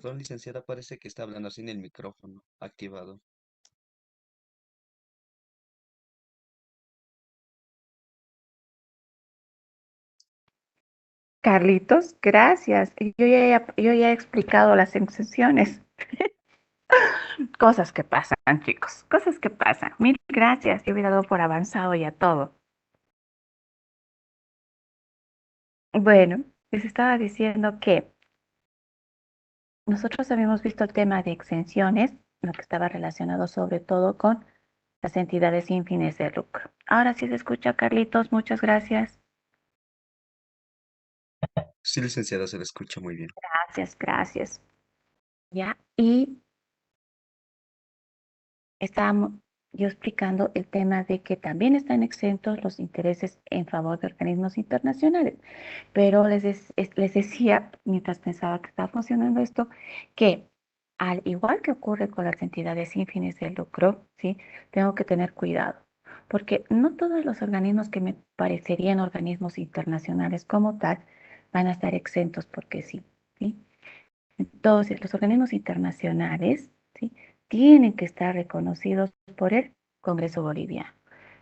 Perdón, licenciada, parece que está hablando sin el micrófono activado. Carlitos, gracias. Yo ya he explicado las exenciones. Cosas que pasan, chicos. Cosas que pasan. Mil gracias. Yo hubiera dado por avanzado ya todo. Bueno, les estaba diciendo que nosotros habíamos visto el tema de exenciones, lo que estaba relacionado sobre todo con las entidades sin fines de lucro. Ahora sí se escucha, Carlitos. Muchas gracias. Sí, licenciada, se le escucha muy bien. Gracias, gracias. Ya, y estábamos yo explicando el tema de que también están exentos los intereses en favor de organismos internacionales. Pero les decía, mientras pensaba que estaba funcionando esto, que al igual que ocurre con las entidades sin fines de lucro, ¿sí? Tengo que tener cuidado, porque no todos los organismos que me parecerían organismos internacionales como tal van a estar exentos porque sí, ¿sí? Entonces, los organismos internacionales, ¿sí? Tienen que estar reconocidos por el Congreso Boliviano.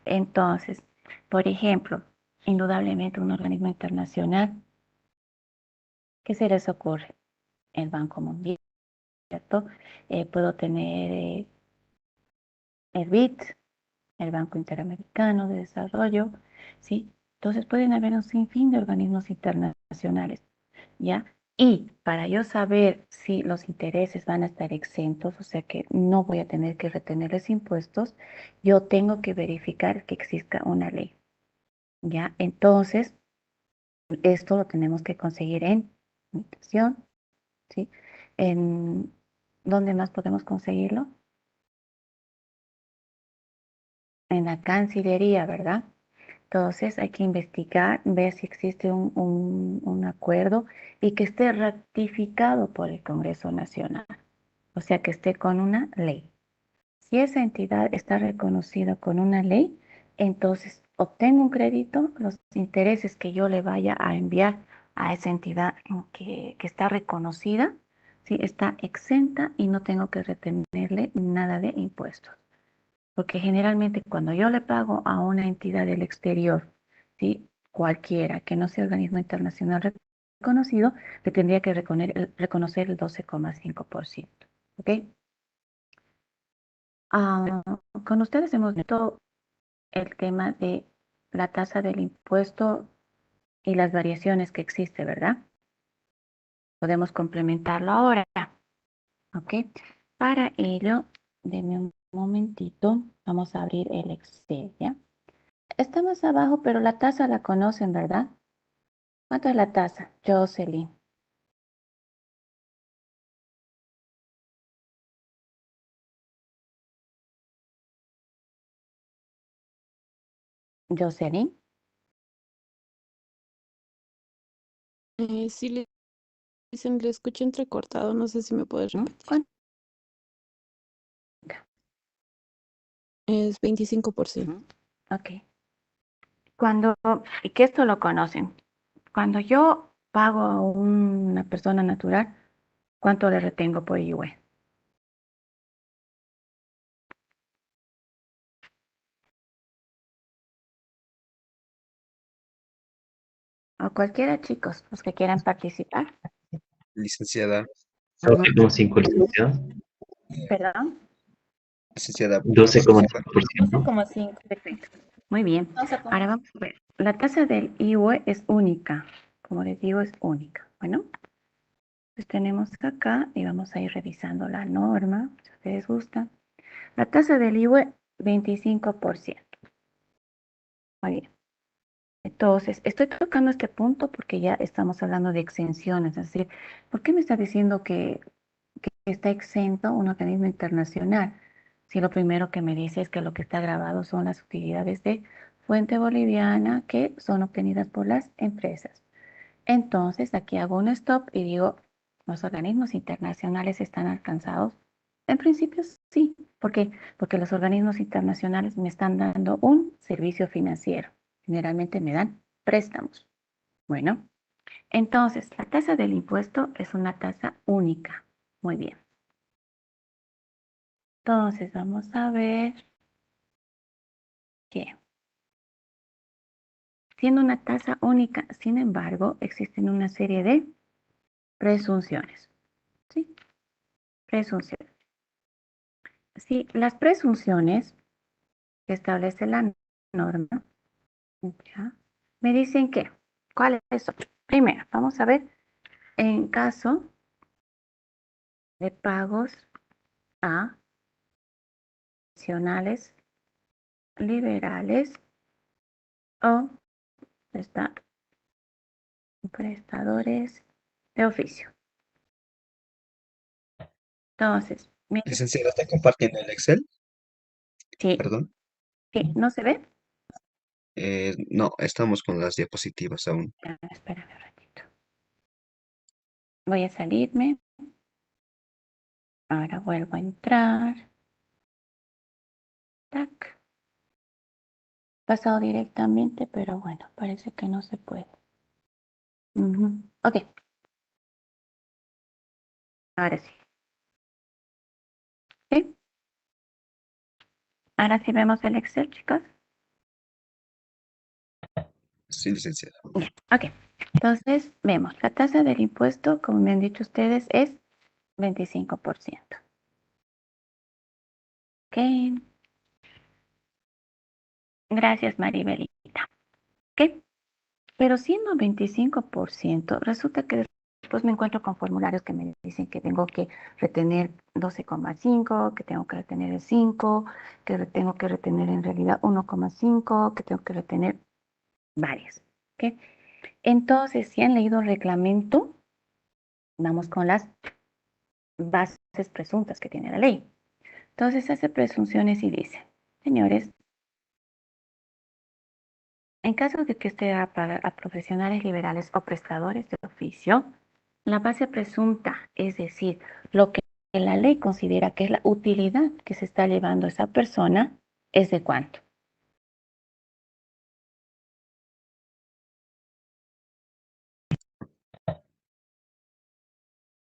Entonces, por ejemplo, indudablemente un organismo internacional, ¿qué se les ocurre? El Banco Mundial, ¿cierto? Puedo tener el BID, el Banco Interamericano de Desarrollo, ¿sí? Entonces pueden haber un sinfín de organismos internacionales, ¿ya? Y para yo saber si los intereses van a estar exentos, o sea que no voy a tener que retenerles impuestos, yo tengo que verificar que exista una ley, ¿ya? Entonces, esto lo tenemos que conseguir en Migración, ¿sí? En, ¿dónde más podemos conseguirlo? En la Cancillería, ¿verdad? Entonces hay que investigar, ver si existe un acuerdo y que esté ratificado por el Congreso Nacional, o sea, que esté con una ley. Si esa entidad está reconocida con una ley, entonces obtengo un crédito, los intereses que yo le vaya a enviar a esa entidad que está reconocida, ¿sí? Está exenta y no tengo que retenerle nada de impuestos. Porque generalmente cuando yo le pago a una entidad del exterior, ¿sí? Cualquiera que no sea organismo internacional reconocido, le tendría que reconocer el 12,5%. ¿Ok? Ah, con ustedes hemos visto el tema de la tasa del impuesto y las variaciones que existe, ¿verdad? Podemos complementarlo ahora, ¿ok? Para ello, denme un momentito, vamos a abrir el Excel, ¿ya? Está más abajo, pero la tasa la conocen, ¿verdad? ¿Cuánto es la tasa? Jocelyn. Jocelyn. Sí, le dicen, le escucho entrecortado, no sé si me puedes ¿Mm? repetir. ¿Cuánto? Es 25%. Ujú. Ok. Y que esto lo conocen. Cuando yo pago a una persona natural, ¿cuánto le retengo por IUE? O cualquiera, chicos, los que quieran participar. Licenciada, 12,5, licenciado. Perdón. licenciada, ¿puede participar? 12,5%. 12,5. Perfecto. Muy bien. Ahora vamos a ver. La tasa del IUE es única. Como les digo, es única. Bueno, pues tenemos acá y vamos a ir revisando la norma, si ustedes gustan. La tasa del IUE, 25%. Muy bien. Entonces, estoy tocando este punto porque ya estamos hablando de exenciones. Es decir, ¿por qué me está diciendo que está exento un organismo internacional? Si lo primero que me dice es que lo que está grabado son las utilidades de fuente boliviana que son obtenidas por las empresas. Entonces, aquí hago un stop y digo, ¿los organismos internacionales están alcanzados? En principio sí. ¿Por qué? Porque los organismos internacionales me están dando un servicio financiero. Generalmente me dan préstamos. Bueno, entonces la tasa del impuesto es una tasa única. Muy bien. Entonces, vamos a ver que siendo una tasa única, sin embargo, existen una serie de presunciones. ¿Sí? Presunciones. Sí, las presunciones que establece la norma, ¿ya? Me dicen que, ¿cuáles son? Primero, vamos a ver, en caso de pagos a profesionales liberales o prestadores de oficio. Entonces, Licenciada, ¿está compartiendo el Excel? sí, Perdón. sí, ¿no se ve? No, estamos con las diapositivas aún. Espérame un ratito. Voy a salirme. Ahora vuelvo a entrar. Tac. Pasado directamente, pero bueno, parece que no se puede. Ok, ahora sí. ¿Sí? Ahora sí vemos el Excel, chicos. Sí, licenciada. Bien, ok. Entonces, vemos, la tasa del impuesto, como me han dicho ustedes, es 25%. Ok. Gracias, Maribelita. Ok. Pero siendo 25%, resulta que después me encuentro con formularios que me dicen que tengo que retener 12,5, que tengo que retener el 5, que tengo que retener en realidad 1,5, que tengo que retener varias. ¿Ok? Entonces, si han leído el reglamento, vamos con las bases presuntas que tiene la ley. Entonces, hace presunciones y dice, señores, en caso de que usted pague a profesionales liberales o prestadores de oficio, la base presunta, es decir, lo que la ley considera que es la utilidad que se está llevando esa persona, ¿es de cuánto?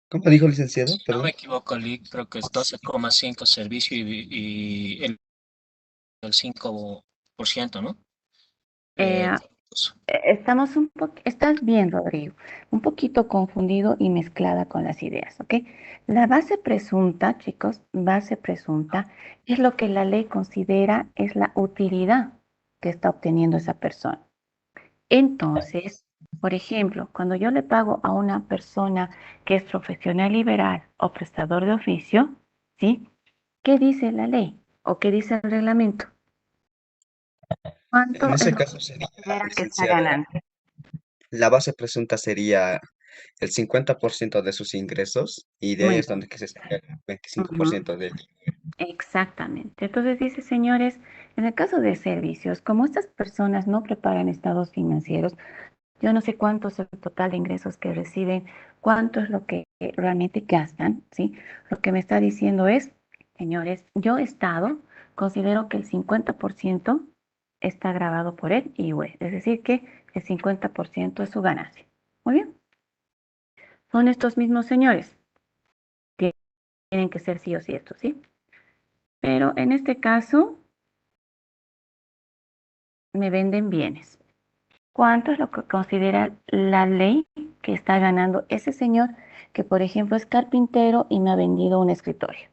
¿Cómo dijo, licenciado? Si no Perdón. me equivoco, Lee, creo que es 12,5 servicio y el 5%, ¿no? Eh, Pues, Estamos estás bien, Rodrigo, un poquito confundido y mezclada con las ideas, ¿ok? La base presunta, chicos, base presunta es lo que la ley considera es la utilidad que está obteniendo esa persona. Entonces, por ejemplo, cuando yo le pago a una persona que es profesional liberal o prestador de oficio, ¿sí? ¿Qué dice la ley o qué dice el reglamento? En ¿Cuánto es ese lo que caso sería, considera que está licenciada, ganando? la base presunta sería el 50% de sus ingresos y de ahí Muy es bien. donde que se saca el Ujú. 25% del... Exactamente. Entonces dice, señores, en el caso de servicios, como estas personas no preparan estados financieros, yo no sé cuánto es el total de ingresos que reciben, cuánto es lo que realmente gastan, ¿sí? Lo que me está diciendo es, señores, yo Estado considero que el 50% está grabado por el IVA, es decir, que el 50% es su ganancia. Muy bien. Son estos mismos señores. Tienen que ser sí o cierto, ¿sí? Pero en este caso me venden bienes. ¿Cuánto es lo que considera la ley que está ganando ese señor que, por ejemplo, es carpintero y me ha vendido un escritorio?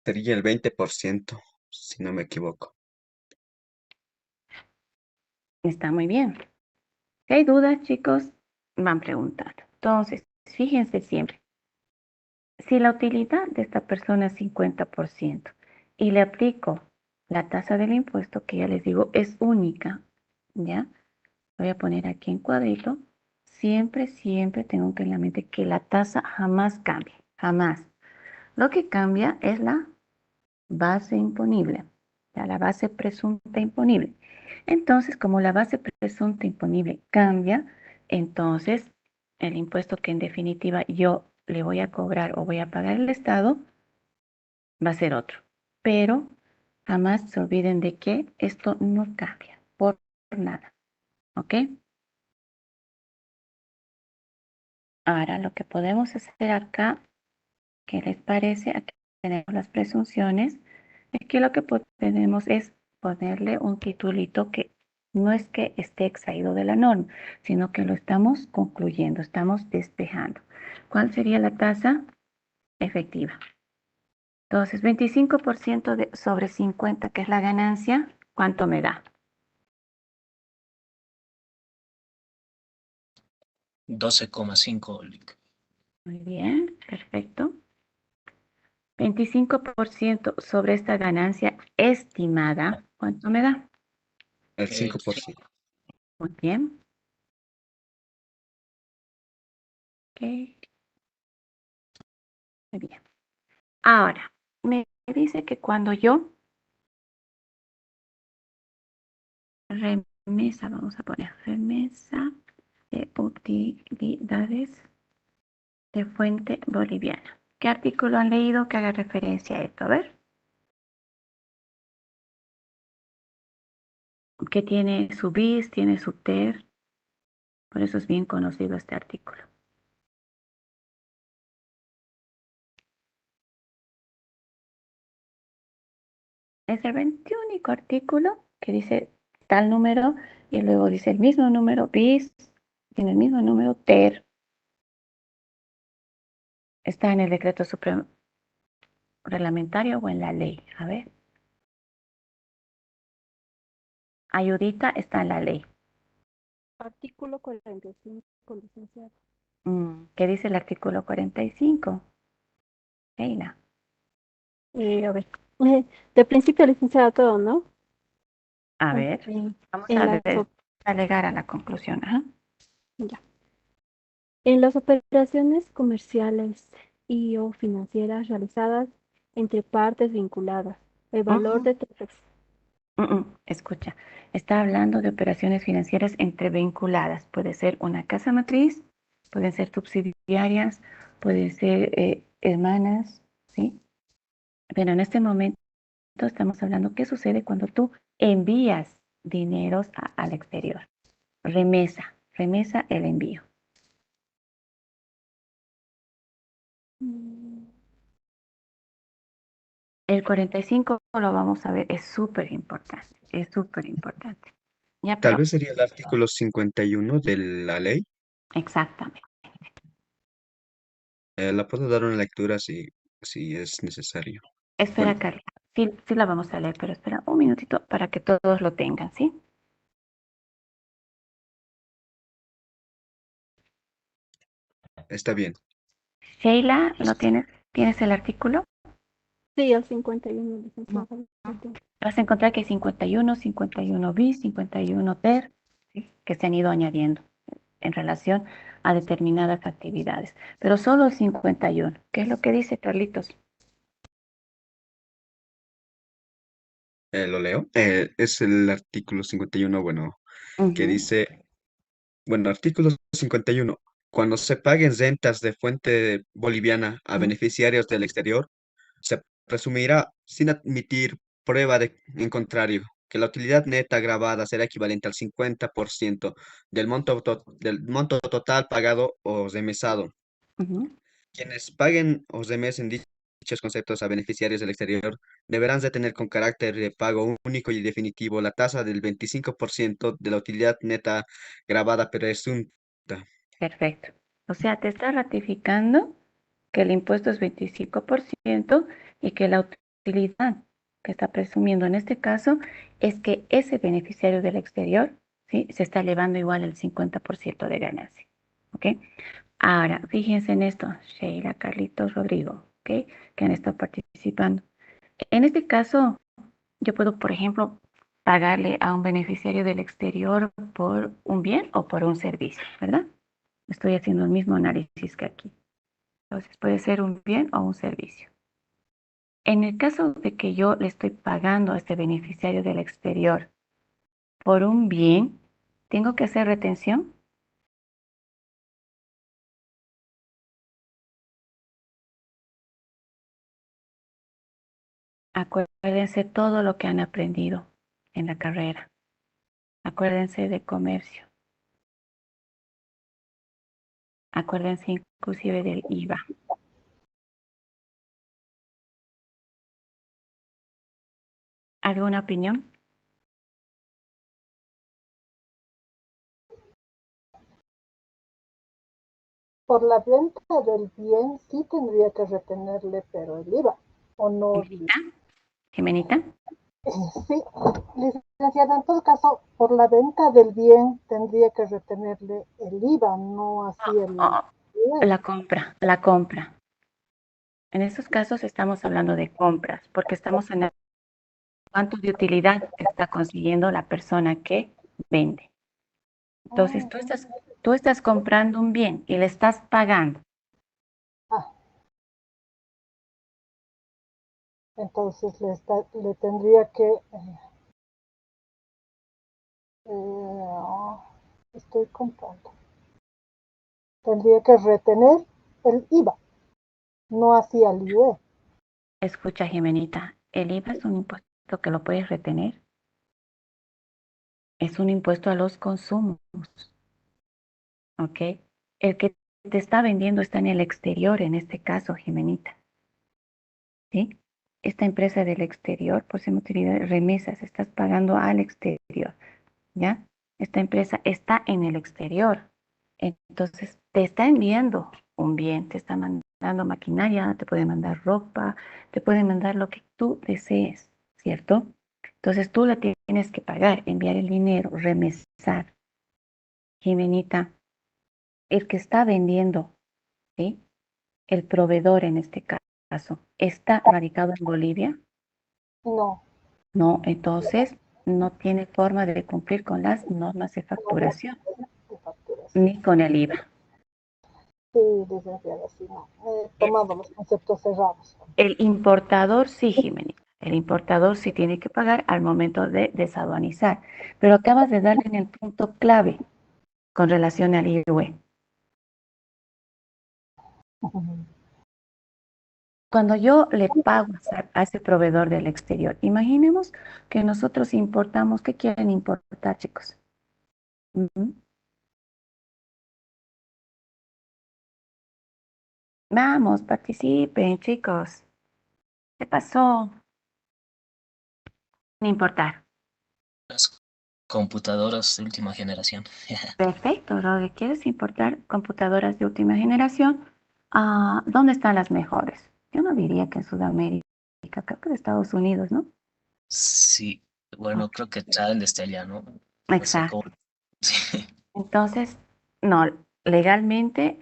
Sería el 20%, si no me equivoco. Está muy bien. Si hay dudas, chicos, van preguntando. Entonces, fíjense siempre, si la utilidad de esta persona es 50% y le aplico la tasa del impuesto, que ya les digo, es única, ¿ya? Voy a poner aquí en cuadrito. Siempre, siempre tengo que en la mente que la tasa jamás cambia, jamás. Lo que cambia es la base imponible, ya la base presunta imponible. Entonces, como la base presunta imponible cambia, entonces el impuesto que en definitiva yo le voy a cobrar o voy a pagar al Estado va a ser otro. Pero jamás se olviden de que esto no cambia por nada. ¿Ok? Ahora, lo que podemos hacer acá, ¿qué les parece? Aquí tenemos las presunciones. Aquí lo que podemos es ponerle un titulito que no es que esté extraído de la norma, sino que lo estamos concluyendo, estamos despejando. ¿Cuál sería la tasa efectiva? Entonces, 25% sobre 50, que es la ganancia, ¿cuánto me da? 12,5, Lick. Muy bien, perfecto. 25% sobre esta ganancia estimada, ¿cuánto me da? El El 5%. Muy bien. Ok, muy bien. Ahora, me dice que cuando yo remesa, vamos a poner remesa de utilidades de fuente boliviana. ¿Qué artículo han leído que haga referencia a esto? A ver. Que tiene su bis, tiene su ter, por eso es bien conocido este artículo. Es el 21 artículo que dice tal número y luego dice el mismo número bis, tiene el mismo número ter. Está en el decreto supremo reglamentario o en la ley. A ver. Ayudita está en la ley. Artículo 45, licenciado. ¿Qué dice el artículo 45? Leila. A ver, de principio, licenciado, todo, ¿no? A ver, En, vamos en a las, ver, op- a llegar a la conclusión. Ajá. ya. En las operaciones comerciales y o financieras realizadas entre partes vinculadas, el valor Ujú. de Escucha, está hablando de operaciones financieras entrevinculadas. Puede ser una casa matriz, pueden ser subsidiarias, pueden ser hermanas, ¿sí? Pero en este momento estamos hablando qué sucede cuando tú envías dineros al exterior. Remesa el envío. El 45 lo vamos a ver, es súper importante, es súper importante. Ya, Tal pero vez sería el artículo 51 de la ley. exactamente. La puedo dar una lectura si es necesario. Bueno, Espera, Carla. Sí, sí la vamos a leer, pero espera un minutito para que todos lo tengan, ¿sí? está bien. Sheila, ¿lo tienes? ¿Tienes el artículo? sí, el 51, Ujú. licenciado. Vas a encontrar que hay 51, 51 bis, 51 ter, ¿sí? Que se han ido añadiendo en relación a determinadas actividades. Pero solo el 51. ¿Qué es lo que dice, Carlitos? Lo leo. Es el artículo 51, bueno, que Ujú, dice, bueno, artículo 51. Cuando se paguen rentas de fuente boliviana a ujú, beneficiarios del exterior, se presumirá, sin admitir prueba en contrario, que la utilidad neta grabada será equivalente al 50% del monto total pagado o remesado. ujú. Quienes paguen o remesen dichos conceptos a beneficiarios del exterior deberán retener con carácter de pago único y definitivo la tasa del 25% de la utilidad neta grabada presunta. Perfecto. O sea, te está ratificando que el impuesto es 25% y que la utilidad que está presumiendo en este caso es que ese beneficiario del exterior, ¿sí? Se está elevando igual el 50% de ganancia. ¿Ok? Ahora, fíjense en esto, Sheila, Carlitos, Rodrigo, ¿ok? Que han estado participando. En este caso, yo puedo, por ejemplo, pagarle a un beneficiario del exterior por un bien o por un servicio, ¿verdad? Estoy haciendo el mismo análisis que aquí. Entonces puede ser un bien o un servicio. En el caso de que yo le estoy pagando a este beneficiario del exterior por un bien, ¿tengo que hacer retención? Acuérdense todo lo que han aprendido en la carrera. Acuérdense de comercio. Acuérdense inclusive del IVA. ¿Alguna opinión? Por la venta del bien sí tendría que retenerle, pero el IVA, ¿o no? ¿Jimenita? ¿Jimenita? Sí, licenciada, en todo caso, por la venta del bien tendría que retenerle el IVA, no así el Oh, IVA. la compra, la compra. En estos casos estamos hablando de compras, porque estamos en el cuánto de utilidad está consiguiendo la persona que vende. Entonces, tú estás comprando un bien y le estás pagando. Ah, entonces le tendría que... estoy comprando. Tendría que retener el IVA, no así el IVA. Escucha, Jimenita, el IVA es un impuesto que lo puedes retener. Es un impuesto a los consumos, ¿ok? El que te está vendiendo está en el exterior, en este caso, Jimenita, ¿sí? Esta empresa del exterior, por ser utilidad de remesas, estás pagando al exterior, ¿ya? Esta empresa está en el exterior, entonces te está enviando un bien, te está mandando maquinaria, te puede mandar ropa, te puede mandar lo que tú desees, ¿cierto? Entonces tú le tienes que pagar, enviar el dinero, remesar. Jimenita, el que está vendiendo, ¿sí? El proveedor en este caso, ¿está radicado en Bolivia? No, No, entonces no tiene forma de cumplir con las normas de no las facturación, de facturación. ni con el IVA. Sí, licenciada, sí, no. He tomado los conceptos cerrados. El importador sí, Jimenita. El importador sí tiene que pagar al momento de desaduanizar. Pero acabas de darle en el punto clave con relación al IVA. Cuando yo le pago a ese proveedor del exterior, imaginemos que nosotros importamos, ¿qué quieren importar, chicos? Ujú. Vamos, participen, chicos. ¿Qué pasó? Importar. Las computadoras de última generación. Perfecto, Rodri. ¿Quieres importar computadoras de última generación? ¿Dónde están las mejores? Yo no diría que en Sudamérica, creo que de Estados Unidos, ¿no? Sí, bueno, creo que saben desde allá, ¿no? No sé Exacto. cómo. Sí. Entonces, no, legalmente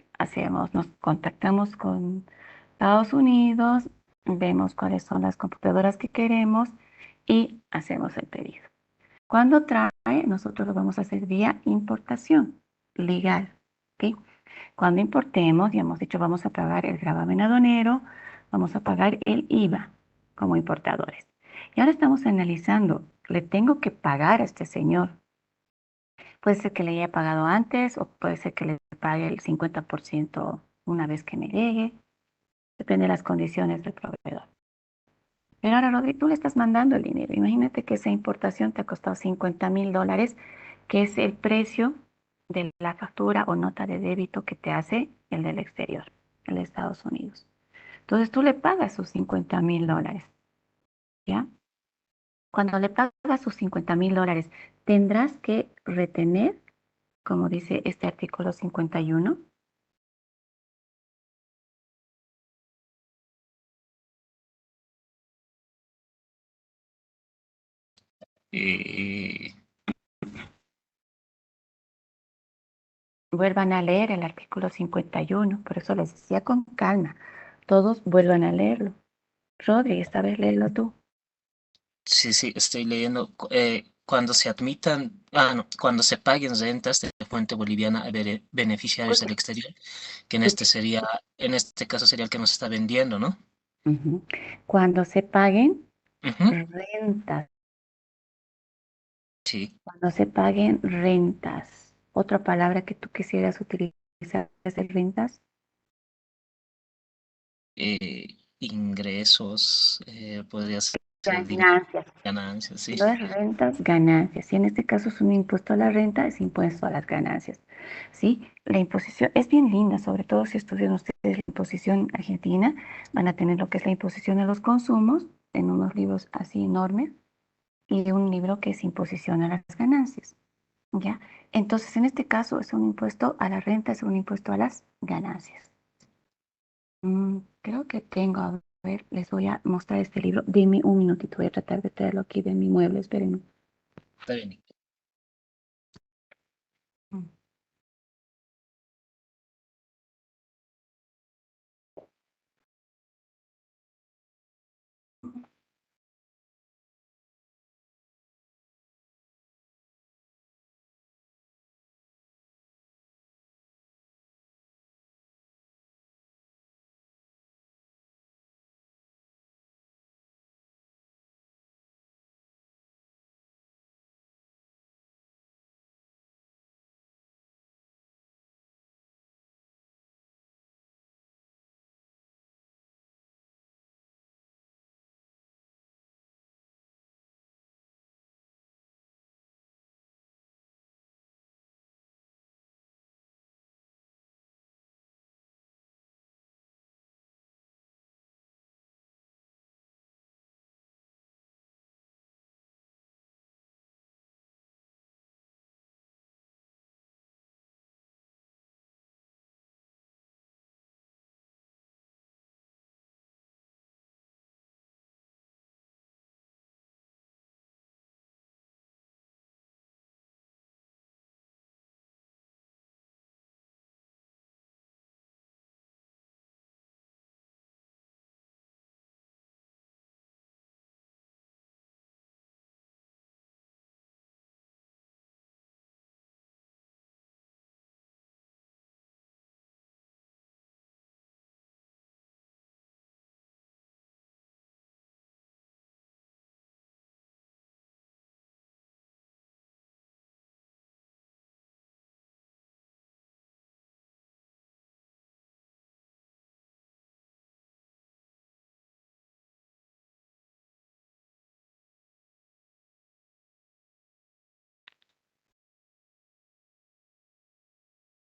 nos contactamos con Estados Unidos, vemos cuáles son las computadoras que queremos y hacemos el pedido. Cuando trae, nosotros lo vamos a hacer vía importación legal, ¿ok? Cuando importemos, ya hemos dicho, vamos a pagar el gravamen aduanero, vamos a pagar el IVA como importadores. Y ahora estamos analizando, ¿le tengo que pagar a este señor? Puede ser que le haya pagado antes o puede ser que le pague el 50% una vez que me llegue. Depende de las condiciones del proveedor. Pero ahora, Rodri, tú le estás mandando el dinero. Imagínate que esa importación te ha costado $50,000, que es el precio de la factura o nota de débito que te hace el del exterior, el de Estados Unidos. Entonces tú le pagas sus $50,000, ¿ya? Cuando le pagas sus $50,000, tendrás que retener, como dice este artículo 51. Y Vuelvan a leer el artículo 51, por eso les decía con calma. Todos vuelvan a leerlo. Rodri, esta vez léelo tú. sí, sí, estoy leyendo. Cuando se admitan, no, cuando se paguen rentas de fuente boliviana a beneficiarios del Escucha, exterior, que escucha. en este caso sería el que nos está vendiendo, ¿no? Ujú. Cuando se paguen Ujú. rentas, Sí. cuando se paguen rentas. Otra palabra que tú quisieras utilizar es el rentas. Ingresos, podría ser Ganancias. ganancias, sí. No es rentas, ganancias. Y en este caso es un impuesto a la renta, es impuesto a las ganancias. ¿sí? La imposición es bien linda, sobre todo si estudian ustedes la imposición argentina, van a tener lo que es la imposición de los consumos en unos libros así enormes y un libro que es imposición a las ganancias, ¿ya? Entonces, en este caso es un impuesto a la renta, es un impuesto a las ganancias. Creo que tengo, a ver, les voy a mostrar este libro. Dime un minutito, voy a tratar de traerlo aquí de mi mueble, espérenme. Está bien. Mm.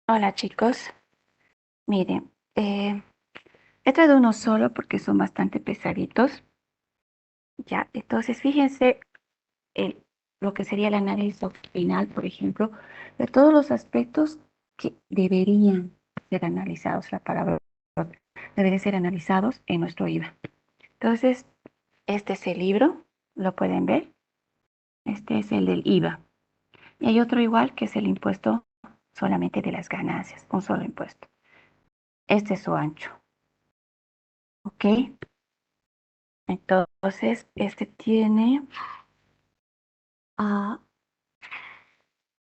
Hola chicos, miren, he traído uno solo porque son bastante pesaditos, ya, entonces fíjense el, lo que sería el análisis final, por ejemplo, de todos los aspectos que deberían ser analizados, la palabra deberían ser analizados en nuestro IVA. Entonces, este es el libro, lo pueden ver, este es el del IVA. Y hay otro igual que es el impuesto solamente de las ganancias, un solo impuesto. Este es su ancho, ¿ok? Entonces, este tiene,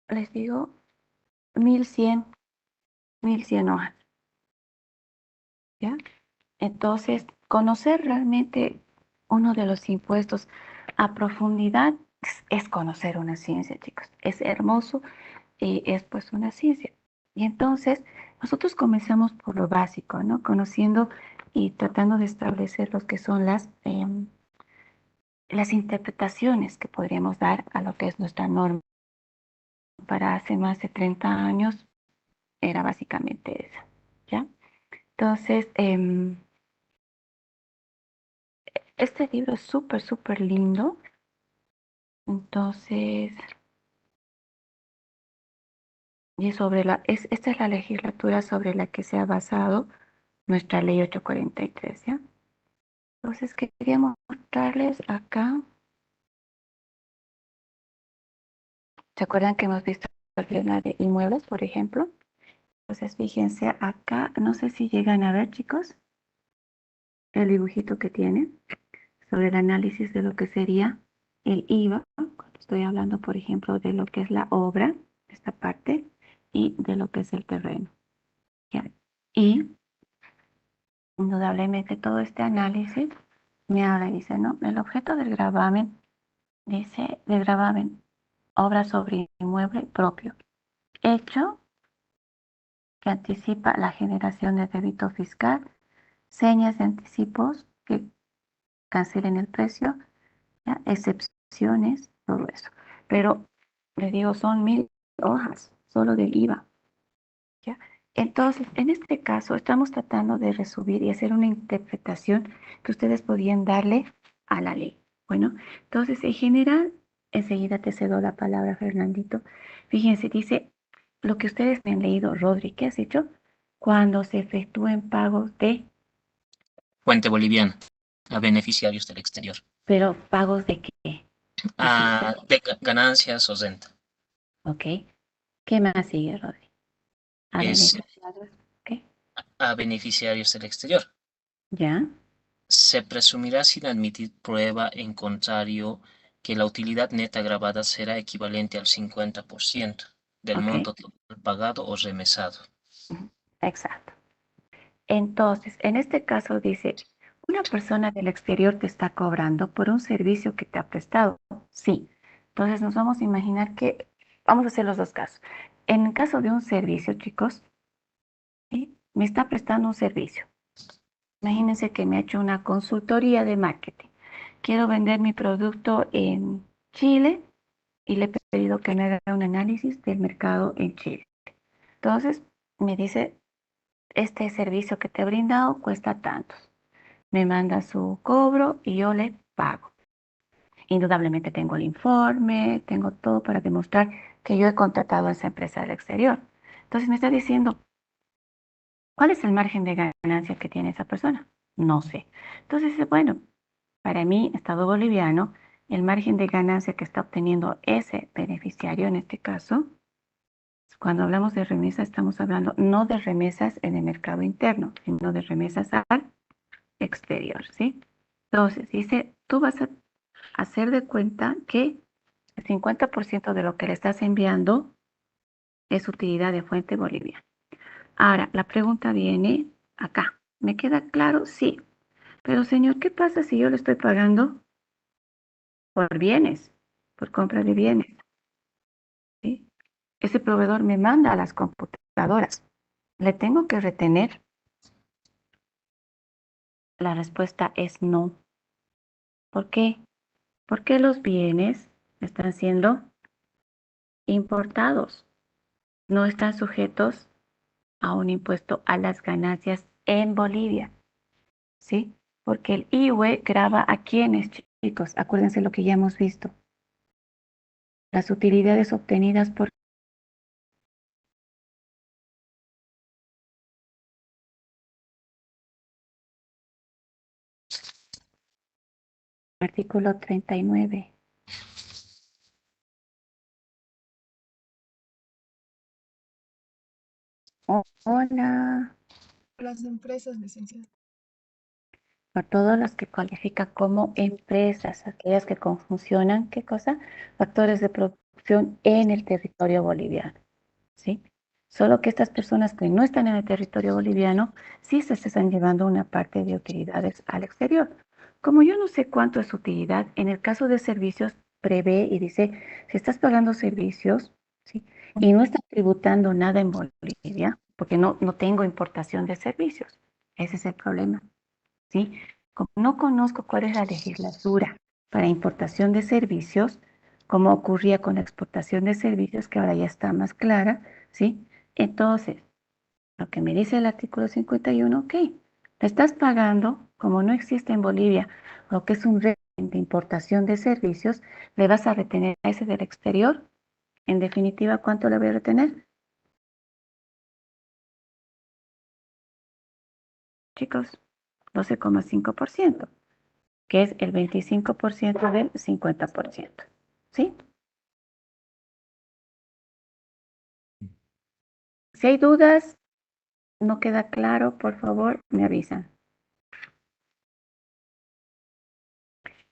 les digo, 1100 hojas, ¿ya? Entonces, conocer realmente uno de los impuestos a profundidad es conocer una ciencia, chicos. Es hermoso y es pues una ciencia. Y entonces, nosotros comenzamos por lo básico, ¿no? Conociendo y tratando de establecer lo que son las interpretaciones que podríamos dar a lo que es nuestra norma. Para hace más de 30 años era básicamente esa, ¿ya? Entonces, este libro es súper, súper lindo. Entonces, y sobre esta es la legislatura sobre la que se ha basado nuestra ley 843, ¿ya? Entonces, quería mostrarles acá. ¿Se acuerdan que hemos visto el tema de inmuebles, por ejemplo? Entonces, fíjense acá, no sé si llegan a ver, chicos, el dibujito que tiene sobre el análisis de lo que sería el IVA, cuando estoy hablando, por ejemplo, de lo que es la obra, esta parte, y de lo que es el terreno, ¿ya? Y indudablemente todo este análisis me habla y dice, ¿no? El objeto del gravamen, dice, del gravamen, obra sobre inmueble propio, hecho que anticipa la generación de débito fiscal, señas de anticipos que cancelen el precio, ¿ya? Excepciones, todo eso. Pero, le digo, son 1000 hojas solo del IVA. ¿Ya? Entonces, en este caso, estamos tratando de resumir y hacer una interpretación que ustedes podían darle a la ley. Bueno, entonces, en general, enseguida te cedo la palabra, Fernandito. Fíjense, dice lo que ustedes me han leído, Rodri, ¿qué has hecho? Cuando se efectúen pagos de, Fuente boliviana a beneficiarios del exterior. pero ¿pagos de qué? De ganancias o renta. ¿Ok? ¿Qué más sigue, Rodri? A Es beneficiarios, ¿ok? a beneficiarios del exterior. ¿Ya? Se presumirá sin admitir prueba en contrario que la utilidad neta grabada será equivalente al 50% del ¿Ok? monto total pagado o remesado. Exacto. Entonces, en este caso dice, una persona del exterior te está cobrando por un servicio que te ha prestado. Sí. Entonces nos vamos a imaginar que, vamos a hacer los dos casos. En el caso de un servicio, chicos, ¿sí? Me está prestando un servicio. Imagínense que me ha hecho una consultoría de marketing. Quiero vender mi producto en Chile y le he pedido que me haga un análisis del mercado en Chile. Entonces, me dice, este servicio que te he brindado cuesta tantos. Me manda su cobro y yo le pago. Indudablemente tengo el informe, tengo todo para demostrar que yo he contratado a esa empresa del exterior. Entonces me está diciendo, ¿cuál es el margen de ganancia que tiene esa persona? No sé. Entonces dice, bueno, para mí, Estado boliviano, el margen de ganancia que está obteniendo ese beneficiario, en este caso, cuando hablamos de remesas, estamos hablando no de remesas en el mercado interno, sino de remesas al exterior, ¿sí? Entonces, dice, tú vas a hacer de cuenta que el 50% de lo que le estás enviando es utilidad de fuente boliviana. Ahora, la pregunta viene acá. ¿Me queda claro? Sí. Pero, señor, ¿qué pasa si yo le estoy pagando por bienes, por compra de bienes? ¿Sí? Ese proveedor me manda a las computadoras. ¿Le tengo que retener? La respuesta es no. ¿Por qué? Porque los bienes están siendo importados, no están sujetos a un impuesto a las ganancias en Bolivia, ¿sí? Porque el IVE grava a quienes, chicos, acuérdense lo que ya hemos visto, las utilidades obtenidas por el artículo 39. Hola, Las empresas, licenciada. por todos los que cualifican como empresas, aquellas que funcionan, ¿qué cosa? Factores de producción en el territorio boliviano, ¿sí? Solo que estas personas que no están en el territorio boliviano sí se están llevando una parte de utilidades al exterior. Como yo no sé cuánto es utilidad, en el caso de servicios prevé y dice, si estás pagando servicios, ¿sí? Y no estás tributando nada en Bolivia, porque no tengo importación de servicios. Ese es el problema, ¿sí? Como no conozco cuál es la legislatura para importación de servicios, como ocurría con la exportación de servicios, que ahora ya está más clara, ¿sí? Entonces, lo que me dice el artículo 51, ok, le estás pagando, como no existe en Bolivia lo que es un régimen de importación de servicios, le vas a retener a ese del exterior. En definitiva, ¿cuánto le voy a retener? Chicos, 12,5%, que es el 25% del 50%, ¿sí? Si hay dudas, no queda claro, por favor, me avisan.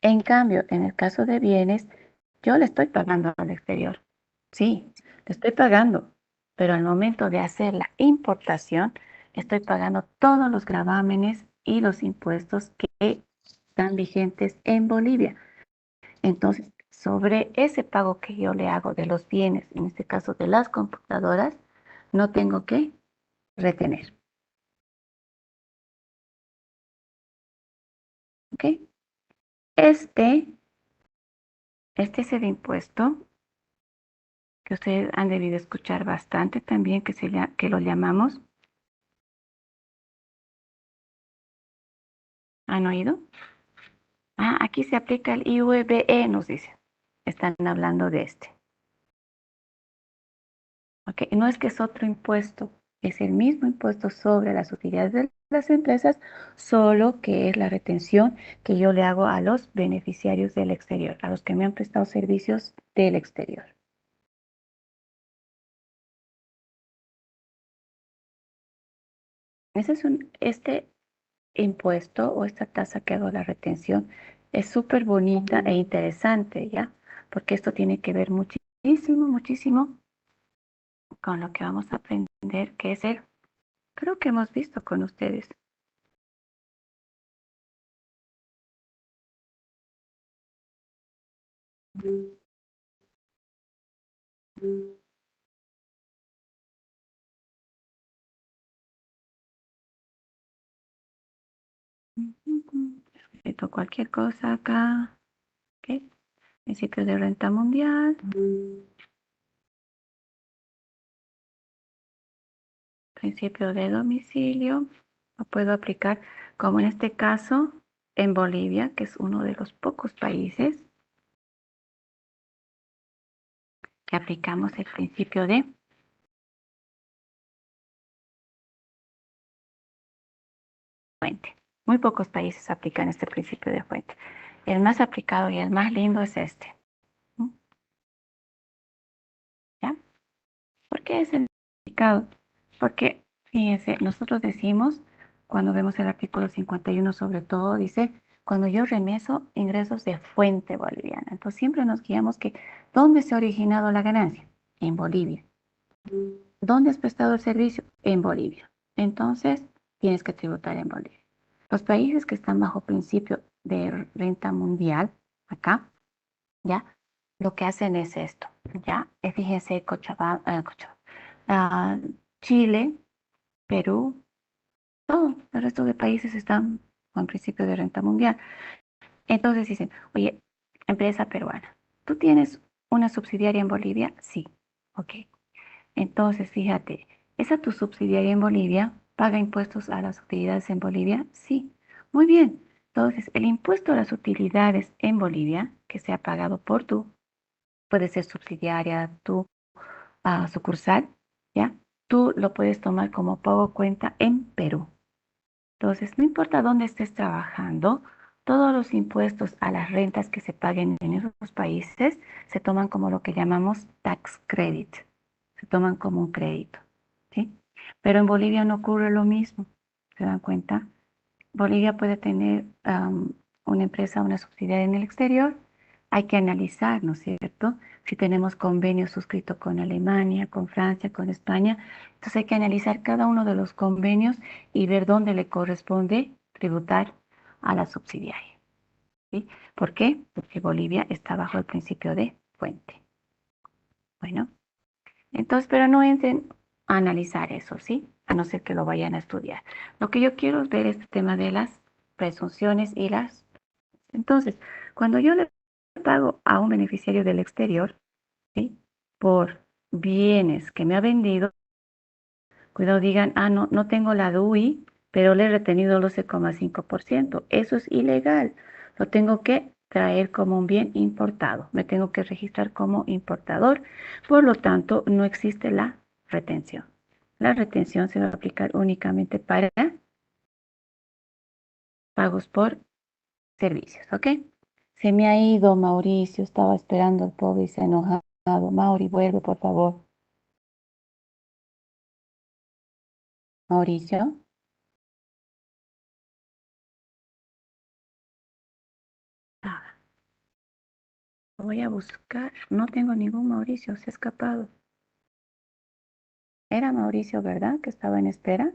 En cambio, en el caso de bienes, yo le estoy pagando al exterior. Sí, le estoy pagando, pero al momento de hacer la importación, estoy pagando todos los gravámenes y los impuestos que están vigentes en Bolivia. Entonces, sobre ese pago que yo le hago de los bienes, en este caso de las computadoras, no tengo que retener. ¿Ok? Este es el impuesto que ustedes han debido escuchar bastante también, que lo llamamos. ¿Han oído? Ah, aquí se aplica el IVBE, nos dice. Están hablando de este. Ok, no es que es otro impuesto, es el mismo impuesto sobre las utilidades de las empresas, solo que es la retención que yo le hago a los beneficiarios del exterior, a los que me han prestado servicios del exterior. Este impuesto o esta tasa que hago la retención es súper bonita e interesante, ¿ya? Porque esto tiene que ver muchísimo, muchísimo con lo que vamos a aprender, que es creo que hemos visto con ustedes. Escrito cualquier cosa acá. ¿Ok? Principio de renta mundial. Principio de domicilio. Lo puedo aplicar como en este caso en Bolivia, que es uno de los pocos países que aplicamos el principio de fuente. Muy pocos países aplican este principio de fuente. El más aplicado y el más lindo es este. ¿Ya? ¿Por qué es el aplicado? Porque, fíjense, nosotros decimos, cuando vemos el artículo 51 sobre todo, dice, cuando yo remeso ingresos de fuente boliviana. Entonces siempre nos guiamos que, ¿dónde se ha originado la ganancia? En Bolivia. ¿Dónde has prestado el servicio? En Bolivia. Entonces, tienes que tributar en Bolivia. Los países que están bajo principio de renta mundial, acá, ¿ya? Lo que hacen es esto, ¿ya? Fíjense, ah, Chile, Perú, todo el resto de países están con principio de renta mundial. Entonces dicen, oye, empresa peruana, ¿tú tienes una subsidiaria en Bolivia? Sí, ok. Entonces, fíjate, ¿esa tu subsidiaria en Bolivia paga impuestos a las utilidades en Bolivia? Sí, muy bien. Entonces, el impuesto a las utilidades en Bolivia, que sea pagado por tú, puede ser subsidiaria, tu sucursal, ¿ya? Tú lo puedes tomar como pago cuenta en Perú. Entonces, no importa dónde estés trabajando, todos los impuestos a las rentas que se paguen en esos países se toman como lo que llamamos tax credit, se toman como un crédito, ¿sí? Pero en Bolivia no ocurre lo mismo, ¿se dan cuenta? Bolivia puede tener una empresa, una subsidiaria en el exterior. Hay que analizar, ¿no es cierto? Si tenemos convenios suscritos con Alemania, con Francia, con España. Entonces hay que analizar cada uno de los convenios y ver dónde le corresponde tributar a la subsidiaria. ¿Sí? ¿Por qué? Porque Bolivia está bajo el principio de fuente. Bueno, entonces, pero no entren a analizar eso, ¿sí? A no ser que lo vayan a estudiar. Lo que yo quiero es ver este tema de las presunciones y las... Entonces, cuando yo le pago a un beneficiario del exterior, ¿sí? Por bienes que me ha vendido, cuidado digan, no, no tengo la DUI, pero le he retenido el 12,5%. Eso es ilegal. Lo tengo que traer como un bien importado. Me tengo que registrar como importador. Por lo tanto, no existe la retención. La retención se va a aplicar únicamente para pagos por servicios, ¿ok? Se me ha ido Mauricio, estaba esperando al pobre y se ha enojado. Mauri, vuelve, por favor. Mauricio. Ah, voy a buscar. No tengo ningún Mauricio, se ha escapado. Era Mauricio, ¿verdad? Que estaba en espera.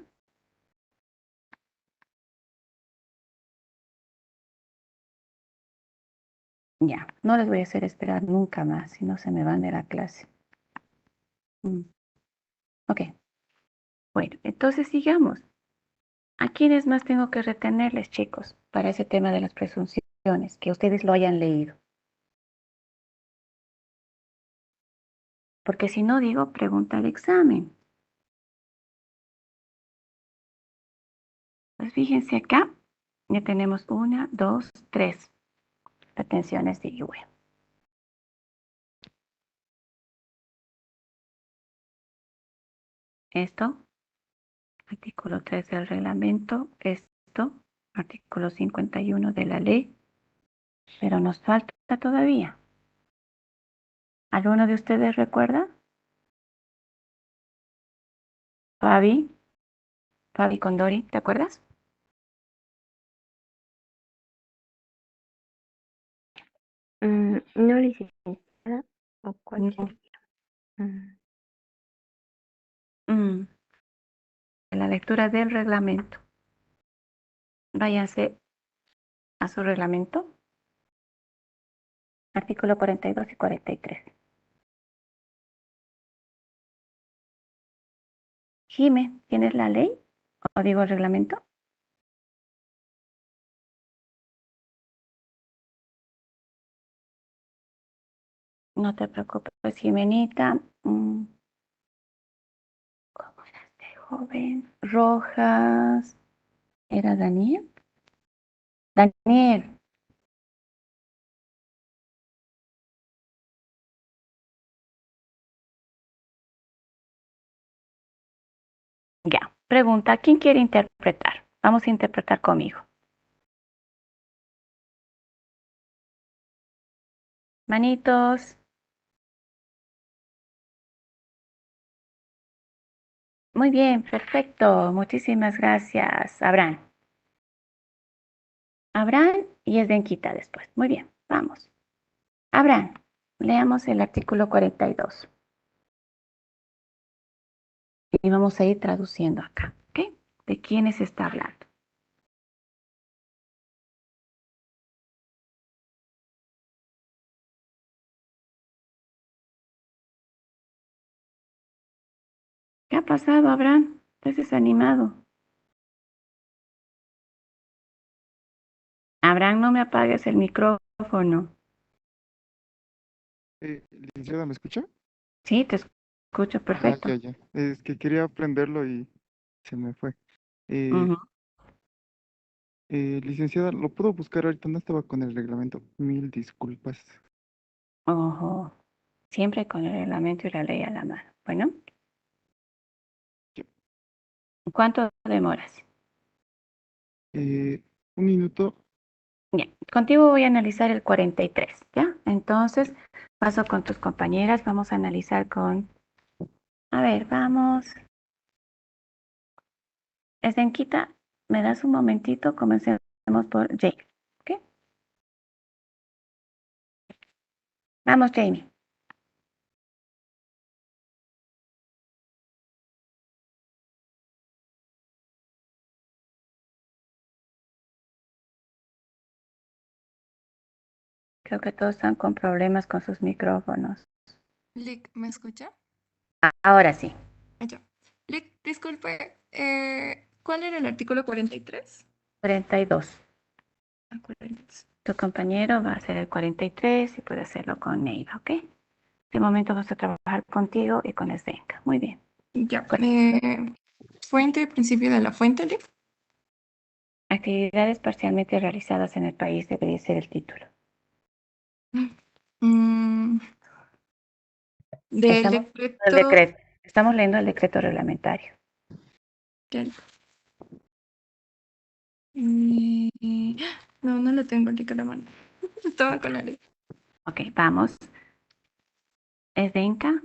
Ya, no les voy a hacer esperar nunca más, si no se me van de la clase. Ok, bueno, entonces sigamos. ¿A quiénes más tengo que retenerles, chicos, para ese tema de las presunciones, que ustedes lo hayan leído? Porque si no digo, pregunta el examen. Pues fíjense acá, ya tenemos 1, 2, 3 retenciones de IUE. Esto, artículo 3 del reglamento, esto, artículo 51 de la ley, pero nos falta todavía. ¿Alguno de ustedes recuerda? Fabi Condori, ¿te acuerdas? No, licenciada, o cualquier. La lectura del reglamento. Váyanse a su reglamento. Artículo 42 y 43. Jime, ¿tienes la ley? ¿O digo el reglamento? No te preocupes, Jimenita. ¿Cómo era este joven? Rojas. ¿Era Daniel? Daniel. Ya. Pregunta, ¿quién quiere interpretar? Vamos a interpretar conmigo. Manitos. Muy bien, perfecto. Muchísimas gracias, Abraham. Abraham y Esdenquita después. Muy bien, vamos. Abraham, leamos el artículo 42. Y vamos a ir traduciendo acá, ¿ok? ¿De quiénes está hablando? ¿Qué ha pasado, Abraham? ¿Estás desanimado? Abraham, no me apagues el micrófono. Licenciada, ¿me escucha? Sí, te escucho perfecto. Ya. Es que quería aprenderlo y se me fue. Eh, Ujú. Licenciada, ¿lo puedo buscar ahorita? No estaba con el reglamento. Mil disculpas. Ojo. Siempre con el reglamento y la ley a la mano. Bueno, Ya. ¿cuánto demoras? Un minuto. Bien, contigo voy a analizar el 43, ¿ya? Entonces, paso con tus compañeras, vamos a analizar con... A ver, vamos. Esdenquita, ¿me das un momentito? Comencemos por Jake, ¿ok? Vamos, Jamie. Creo que todos están con problemas con sus micrófonos. Lick, ¿me escucha? Ahora sí. Ya. Lick, disculpe, ¿cuál era el artículo 43? 42. Ah, 43. Tu compañero va a hacer el 43 y puede hacerlo con Neiva, ¿ok? De momento vamos a trabajar contigo y con Esdenka. Muy bien. Ya. Fuente, principio de la fuente, Lick. Actividades parcialmente realizadas en el país debería ser el título. Mm, del decreto. Estamos leyendo el decreto reglamentario. del- Mm, no lo tengo, Lick, a la mano. Estaba con la ley. Ok, vamos. Esdenka.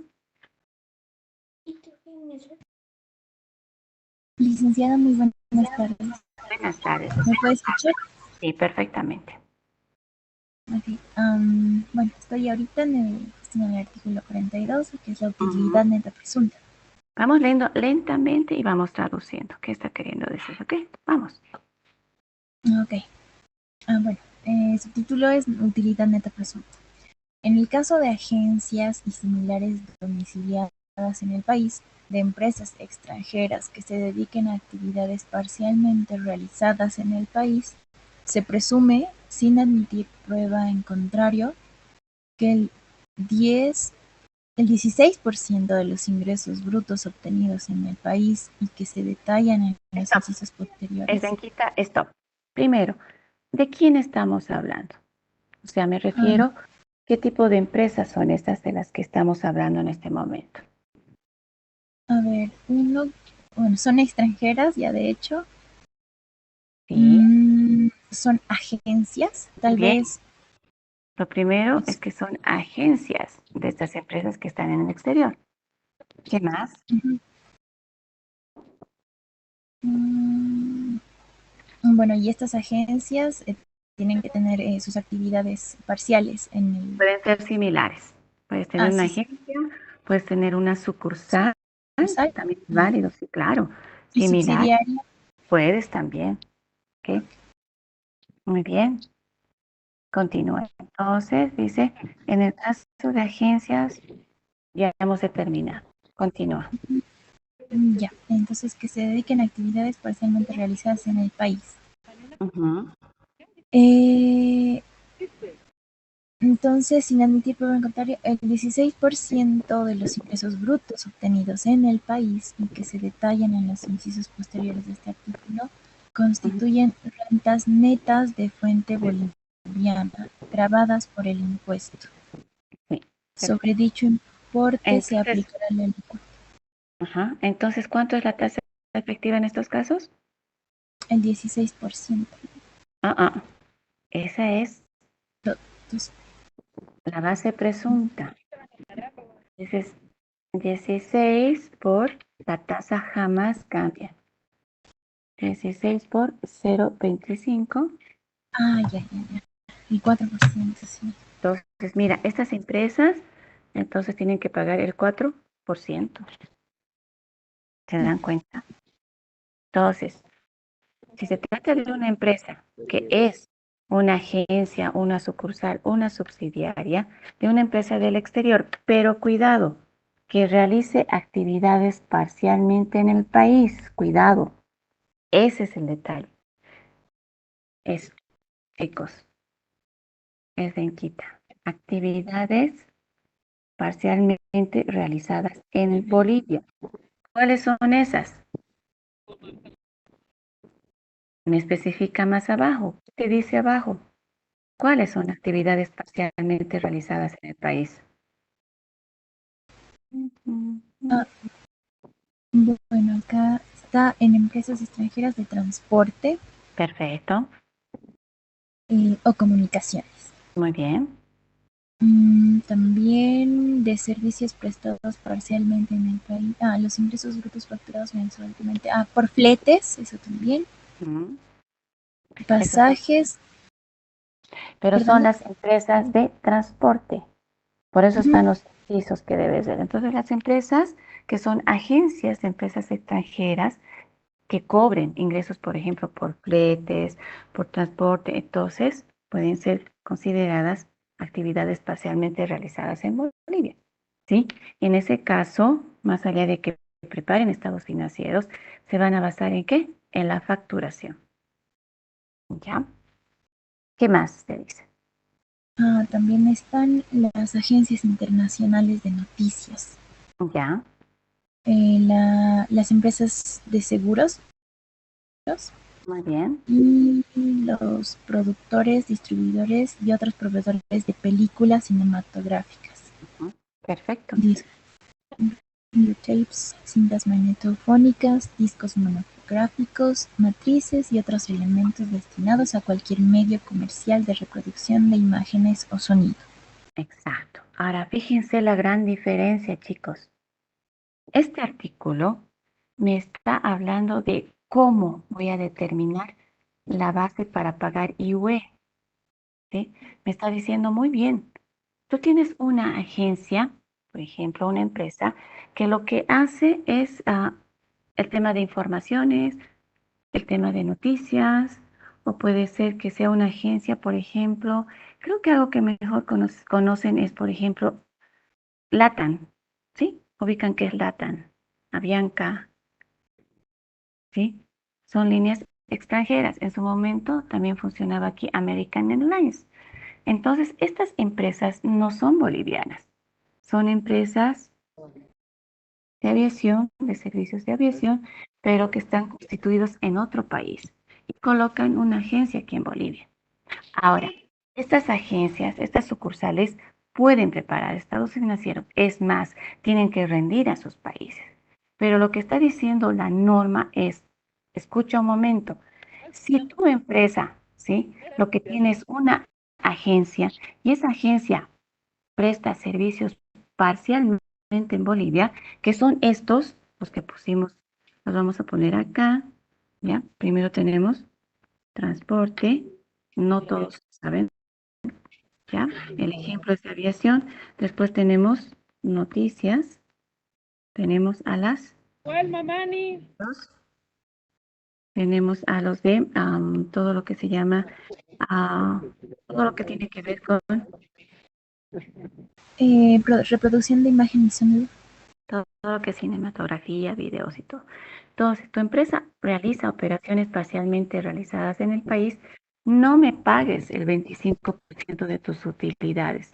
Licenciada, muy buenas tardes. Buenas tardes. ¿Me puede escuchar? Sí, perfectamente. Ok. Bueno, estoy ahorita en el artículo 42, que es la utilidad neta presunta. Vamos leyendo lentamente y vamos traduciendo. ¿Qué está queriendo decir? Ok, vamos. Ok. Bueno, su título es utilidad neta presunta. En el caso de agencias y similares domiciliadas en el país, de empresas extranjeras que se dediquen a actividades parcialmente realizadas en el país, se presume, sin admitir prueba en contrario, que el 10 el 16% de los ingresos brutos obtenidos en el país y que se detallan en los incisos posteriores. Esbenquita, stop. Primero, ¿de quién estamos hablando? O sea, me refiero, ¿qué tipo de empresas son estas de las que estamos hablando en este momento? A ver, son extranjeras ya de hecho. Sí. Son agencias, tal Bien. vez. Lo primero es que son agencias de estas empresas que están en el exterior. ¿Qué más? Bueno, y estas agencias tienen que tener sus actividades parciales en el... Pueden ser similares. Puedes tener una agencia, puedes tener una sucursal, también es válido, sí, claro. ¿Y Similar, subsidiaria? puedes también. ¿Ok? Muy bien. Continúa. Entonces, dice, en el caso de agencias, ya hemos determinado. Continúa. Ya, entonces que se dediquen a actividades parcialmente realizadas en el país. Entonces, sin admitir prueba en contrario, el 16% de los ingresos brutos obtenidos en el país y que se detallan en los incisos posteriores de este artículo constituyen rentas netas de fuente boliviana, gravadas por el impuesto. Sí. Sobre dicho importe Entonces, se aplicará la alícuota. Entonces, ¿cuánto es la tasa efectiva en estos casos? El 16%. Esa es la base presunta. Ese es 16 por la tasa jamás cambia. 16 por 0,25. Ya. El 4%, sí. Entonces, mira, estas empresas entonces tienen que pagar el 4%. ¿Se dan cuenta? Entonces, si se trata de una empresa que es una agencia, una sucursal, una subsidiaria de una empresa del exterior, pero cuidado, que realice actividades parcialmente en el país, cuidado, ese es el detalle. Es, chicos, es Benquita, actividades parcialmente realizadas en Bolivia. ¿Cuáles son esas? Me especifica más abajo. ¿Qué dice abajo? ¿Cuáles son actividades parcialmente realizadas en el país? Bueno, acá está en empresas extranjeras de transporte. Perfecto. O comunicaciones. Muy bien. También de servicios prestados parcialmente en el país. Los ingresos brutos facturados mensualmente. Por fletes, eso también. Pasajes. Pero son las empresas de transporte. Por eso están los incisos que debes ver. Entonces, las empresas que son agencias de empresas extranjeras que cobren ingresos, por ejemplo, por fletes, por transporte, entonces pueden ser consideradas actividades parcialmente realizadas en Bolivia. ¿Sí? En ese caso, más allá de que preparen estados financieros, se van a basar en ¿qué? En la facturación. ¿Ya? ¿Qué más te dice? También están las agencias internacionales de noticias. Ya. Las empresas de seguros. Muy bien. Y los productores, distribuidores y otros proveedores de películas cinematográficas. Perfecto. Videotapes, cintas magnetofónicas, discos monográficos, matrices y otros elementos destinados a cualquier medio comercial de reproducción de imágenes o sonido. Exacto. Ahora, fíjense la gran diferencia, chicos. Este artículo me está hablando de cómo voy a determinar la base para pagar IUE. ¿Sí? Me está diciendo muy bien. Tú tienes una agencia, por ejemplo, una empresa, que lo que hace es el tema de informaciones, el tema de noticias, o puede ser que sea una agencia, por ejemplo, creo que algo que mejor conocen es, por ejemplo, LATAM, ¿sí? Ubican que es LATAM, Avianca, ¿sí? Son líneas extranjeras. En su momento también funcionaba aquí American Airlines. Entonces, estas empresas no son bolivianas, son empresas de aviación, de servicios de aviación, pero que están constituidos en otro país y colocan una agencia aquí en Bolivia. Ahora, estas agencias, estas sucursales pueden preparar estados financieros, es más, tienen que rendir a sus países. Pero lo que está diciendo la norma es, escucha un momento, si tu empresa, ¿sí? Lo que tiene es una agencia y esa agencia presta servicios parcialmente en Bolivia, que son estos, los que pusimos, los vamos a poner acá, ¿ya? Primero tenemos transporte, no todos saben, ¿ya? El ejemplo es de aviación, después tenemos noticias, tenemos a las dos, tenemos a los de todo lo que se llama, todo lo que tiene que ver con Reproducción de imagen y sonido. todo lo que es cinematografía, videos y todo. Entonces, tu empresa realiza operaciones parcialmente realizadas en el país, no me pagues el 25% de tus utilidades.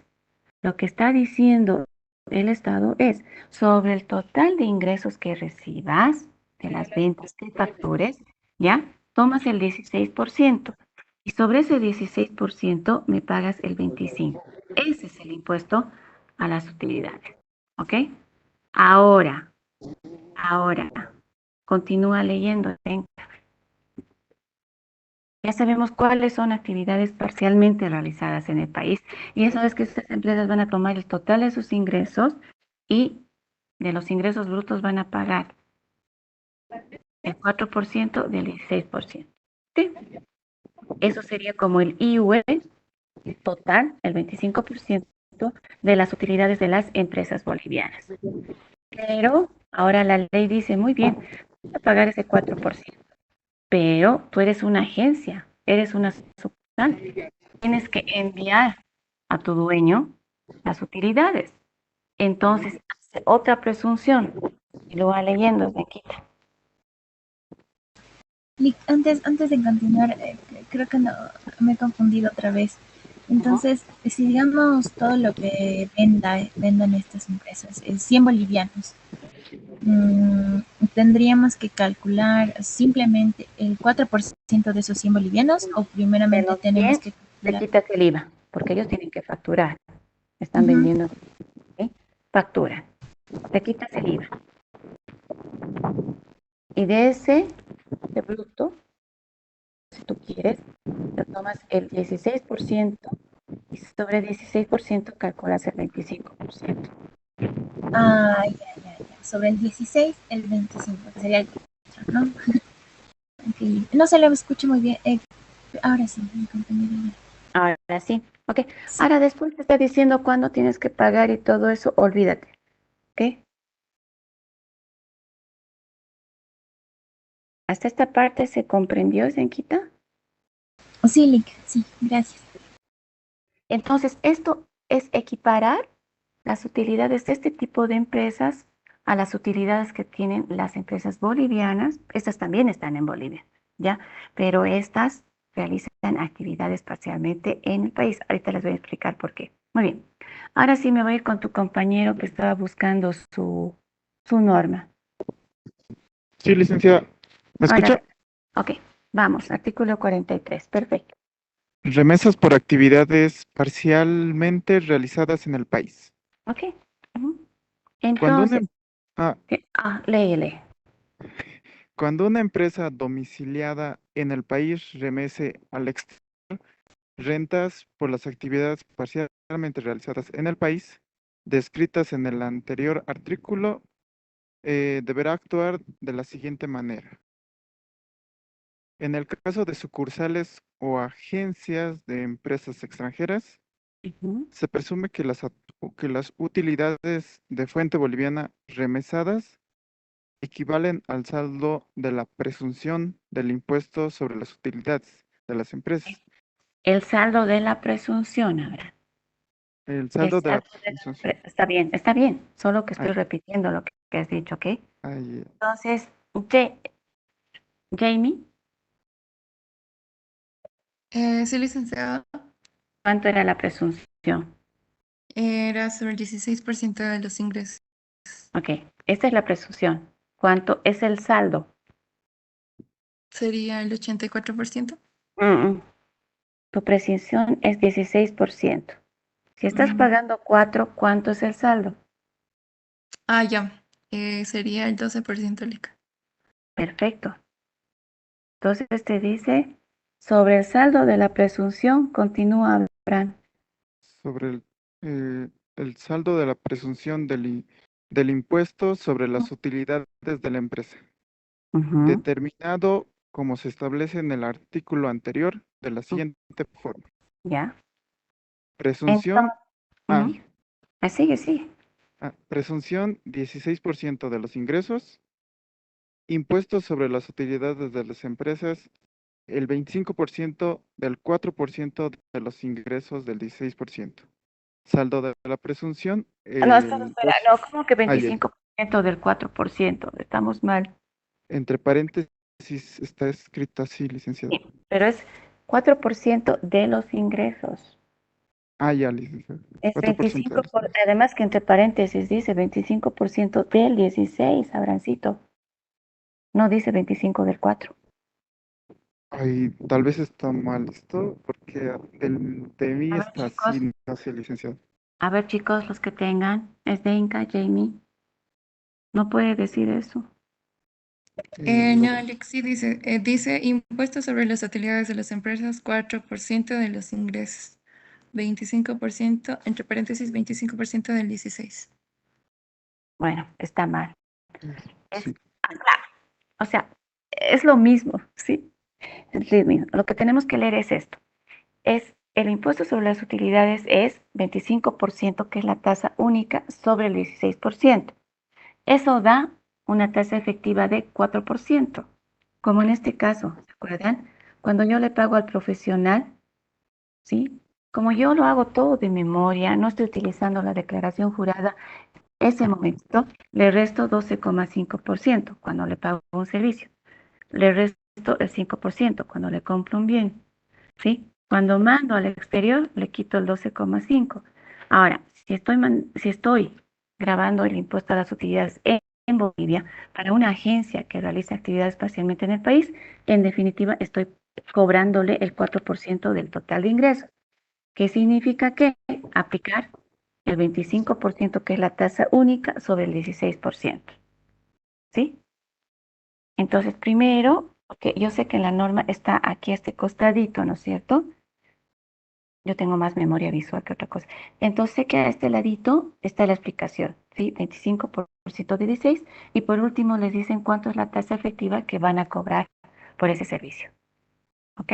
Lo que está diciendo el Estado es, sobre el total de ingresos que recibas, de las ventas que factures, ¿ya? Tomas el 16%. Y sobre ese 16% me pagas el 25%. Ese es el impuesto a las utilidades. ¿Ok? Ahora, continúa leyendo. Ya sabemos cuáles son actividades parcialmente realizadas en el país y eso es que estas empresas van a tomar el total de sus ingresos y de los ingresos brutos van a pagar el 4% del 16%. ¿Sí? Eso sería como el IUE total, el 25% de las utilidades de las empresas bolivianas. Pero ahora la ley dice, muy bien, vas a pagar ese 4%, pero tú eres una agencia, eres una sucursal. Tienes que enviar a tu dueño las utilidades. Entonces, hace otra presunción. Y lo va leyendo, Blanquita. Antes de continuar, creo que no, me he confundido otra vez. Entonces, si digamos todo lo que vendan estas empresas es 100 bolivianos, tendríamos que calcular simplemente el 4% de esos 100 bolivianos o De primeramente los tenemos 100, que te calcular. quitas el IVA, porque ellos tienen que facturar. Están Ujú. vendiendo, ¿sí? Facturan. Te quitas el IVA. Y de ese de producto, si tú quieres, te tomas el 16% y sobre el 16% calculas el 25%. Ah, ya. Sobre el 16, el 25, que sería el 4, ¿no? Okay. No se lo escucho muy bien. Ahora sí, mi compañero ya. Ahora sí, ok. Sí. Ahora después te está diciendo cuándo tienes que pagar y todo eso, olvídate, ¿ok? ¿Hasta esta parte se comprendió, Zenquita? Sí, Lick, sí, gracias. Entonces, esto es equiparar las utilidades de este tipo de empresas a las utilidades que tienen las empresas bolivianas. Estas también están en Bolivia, ¿ya? Pero estas realizan actividades parcialmente en el país. Ahorita les voy a explicar por qué. Muy bien. Ahora sí me voy a ir con tu compañero que estaba buscando su norma. Sí, licenciada. ¿Me escucha? Ahora, ok, vamos, artículo 43, perfecto. Remesas por actividades parcialmente realizadas en el país. Ok. Ujú. Cuando una, Entonces, em- ah, léele. cuando una empresa domiciliada en el país remese al exterior rentas por las actividades parcialmente realizadas en el país, descritas en el anterior artículo, deberá actuar de la siguiente manera. En el caso de sucursales o agencias de empresas extranjeras, Ujú. se presume que que las utilidades de fuente boliviana remesadas equivalen al saldo de la presunción del impuesto sobre las utilidades de las empresas. El saldo de la presunción, ahora. El El saldo de la saldo de la presunción. está bien, solo que Ay, estoy repitiendo lo que has dicho, ¿ok? ay, Entonces, Jamie, Sí, licenciada. ¿cuánto era la presunción? Era sobre el 16% de los ingresos. Ok, esta es la presunción. ¿Cuánto es el saldo? Sería el 84%. Mm, Tu presunción es 16%. Si estás Mm. pagando 4, ¿cuánto es el saldo? Ah, ya. Sería el 12%, Lica. Perfecto. Entonces te dice, sobre el saldo de la presunción, continúa, Abraham. Sobre el saldo de la presunción del impuesto sobre las utilidades de la empresa, Ujú, determinado como se establece en el artículo anterior de la siguiente forma. ¿ya? Presunción Entonces, A. sigue, sí. Presunción 16% de los ingresos. Impuestos sobre las utilidades de las empresas, el 25% del 4% de los ingresos del 16%. Saldo de la presunción, No, espera, el espera, 2. no, como que Ah, ya. 25% del 4%, estamos mal. Entre paréntesis está escrito así, licenciado. Sí, pero es 4% de los ingresos. Ah, ya, licenciado. Es 4% de 25 los por, ingresos. además que entre paréntesis dice 25% del 16, Abrancito. No dice 25 del 4. Ay, tal vez está mal esto, porque de mí A ver, está chicos, así, no sé, licenciado. los que tengan, es de Inca, Jamie. No puede decir eso. No, Lo- Alex, sí dice impuestos sobre las utilidades de las empresas, 4% de los ingresos, 25%, entre paréntesis, 25% del 16. Bueno, está mal. Es, sí, o sea, es lo mismo, ¿sí? Es lo mismo. Lo que tenemos que leer es esto. Es el impuesto sobre las utilidades es 25%, que es la tasa única sobre el 16%. Eso da una tasa efectiva de 4%. Como en este caso, ¿se acuerdan? Cuando yo le pago al profesional, ¿sí? Como yo lo hago todo de memoria, no estoy utilizando la declaración jurada, ese momento le resto 12,5% cuando le pago un servicio. Le resto el 5% cuando le compro un bien, ¿sí? Cuando mando al exterior, le quito el 12,5. Ahora, si estoy grabando el impuesto a las utilidades en Bolivia para una agencia que realiza actividades parcialmente en el país, en definitiva estoy cobrándole el 4% del total de ingresos. ¿Qué significa que aplicar el 25%, que es la tasa única, sobre el 16%? ¿Sí? Entonces, primero, porque yo sé que la norma está aquí a este costadito, ¿no es cierto? Yo tengo más memoria visual que otra cosa. Entonces, sé que a este ladito está la explicación, ¿sí? 25% de 16. Y por último, les dicen cuánto es la tasa efectiva que van a cobrar por ese servicio. ¿Ok?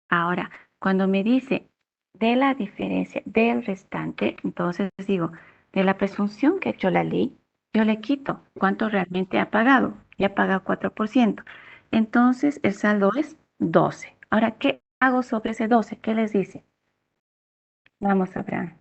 Ahora, cuando me dice de la diferencia del restante, entonces digo, de la presunción que ha hecho la ley, yo le quito cuánto realmente ha pagado. Ya ha pagado 4%. Entonces, el saldo es 12. Ahora, ¿qué hago sobre ese 12? ¿Qué les dice? Vamos, Abraham.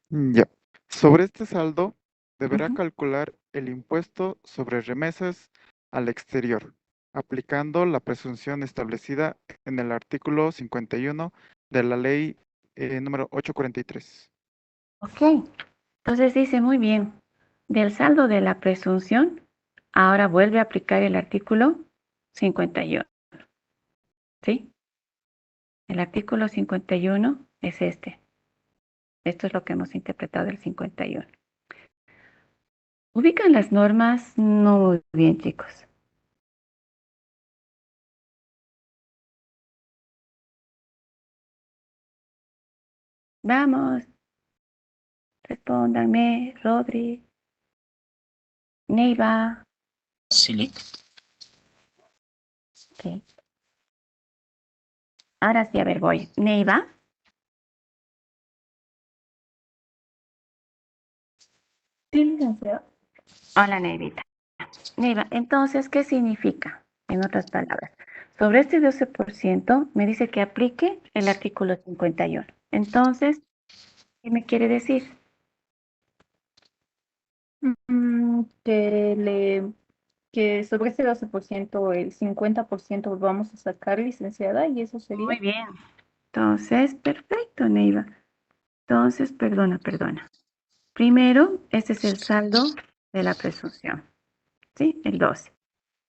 ya. Sobre este saldo, deberá Ujú. calcular el impuesto sobre remesas al exterior, aplicando la presunción establecida en el artículo 51 de la ley número 843. Ok. Entonces dice muy bien, del saldo de la presunción, ahora vuelve a aplicar el artículo 51. ¿Sí? El artículo 51 es este. Esto es lo que hemos interpretado del 51. ¿Ubican las normas? No muy bien, chicos. Vamos, respóndanme, Rodri, Neiva. Silic. Ok. Ahora sí, a ver, voy. Neiva. Sí, licenciado. Hola, Neivita. Neiva, entonces, ¿qué significa? En otras palabras, sobre este 12% me dice que aplique el artículo 51. Entonces, ¿qué me quiere decir? Que sobre ese 12%, el 50% vamos a sacar, licenciada, y eso sería. Muy bien. Entonces, perfecto, Neiva. Entonces, perdona. Primero, este es el saldo de la presunción, ¿sí? El 12.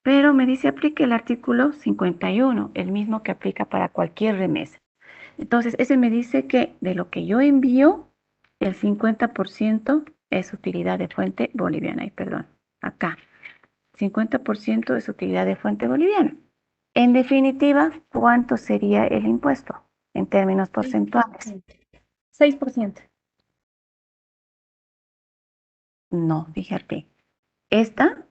Pero me dice aplique el artículo 51, el mismo que aplica para cualquier remesa. Entonces, ese me dice que de lo que yo envío, el 50% es utilidad de fuente boliviana. Y perdón, acá. 50% es utilidad de fuente boliviana. En definitiva, ¿cuánto sería el impuesto en términos porcentuales? 6%. No, fíjate. Esta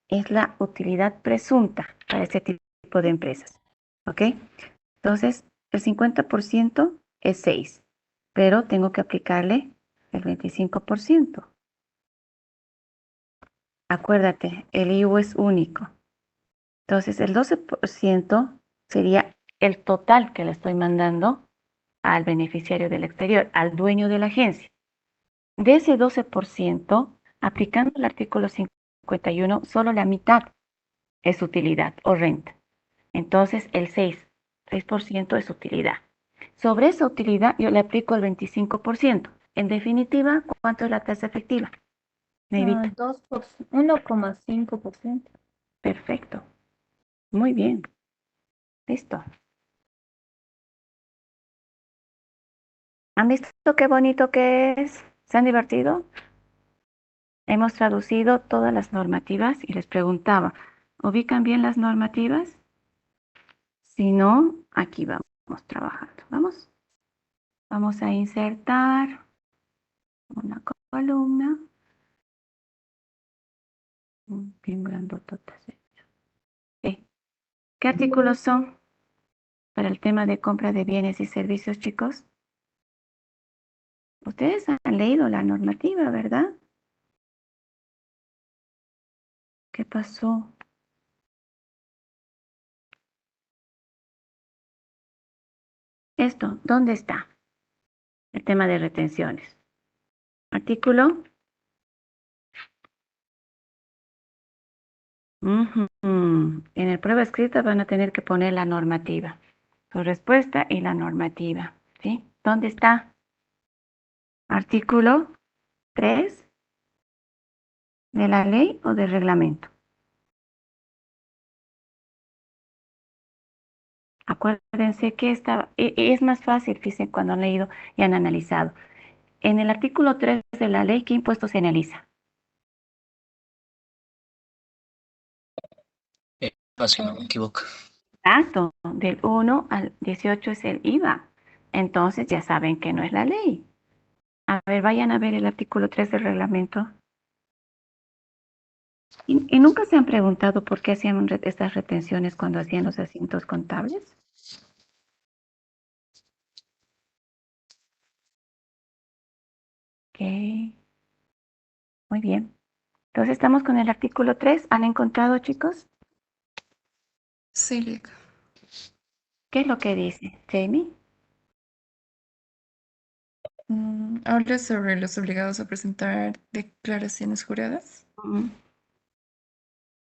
es la utilidad presunta para este tipo de empresas. ¿Ok? Entonces, el 50% es 6, pero tengo que aplicarle el 25%. Acuérdate, el IVU es único. Entonces, el 12% sería el total que le estoy mandando al beneficiario del exterior, al dueño de la agencia. De ese 12%, aplicando el artículo 51, solo la mitad es utilidad o renta. Entonces, el 6% es utilidad. Sobre esa utilidad, yo le aplico el 25%. En definitiva, ¿cuánto es la tasa efectiva? Negrita. 1,5%. Perfecto. Muy bien. Listo. ¿Han visto qué bonito que es? ¿Se han divertido? Hemos traducido todas las normativas y les preguntaba, ¿ubican bien las normativas? Si no, aquí vamos trabajando. Vamos. Vamos a insertar una columna. Bien grandotota. ¿Qué artículos son para el tema de compra de bienes y servicios, chicos? Ustedes han leído la normativa, ¿verdad? ¿Qué pasó? Esto, ¿dónde está? El tema de retenciones. Artículo. Ujú. En el prueba escrita van a tener que poner la normativa. Su respuesta y la normativa. ¿Sí? ¿Dónde está? Artículo 3 de la ley o del reglamento. Acuérdense que es más fácil, fíjense, cuando han leído y han analizado. En el artículo 3 de la ley, ¿qué impuesto se analiza? Si no me equivoco. Exacto, del 1 al 18 es el IVA. Entonces ya saben que no es la ley. A ver, vayan a ver el artículo 3 del reglamento. ¿Y nunca se han preguntado por qué hacían estas retenciones cuando hacían los asientos contables? Ok, muy bien. Entonces estamos con el artículo 3. ¿Han encontrado, chicos? Sí, Lica. ¿Qué es lo que dice, Jamie? Habla sobre los obligados a presentar declaraciones juradas.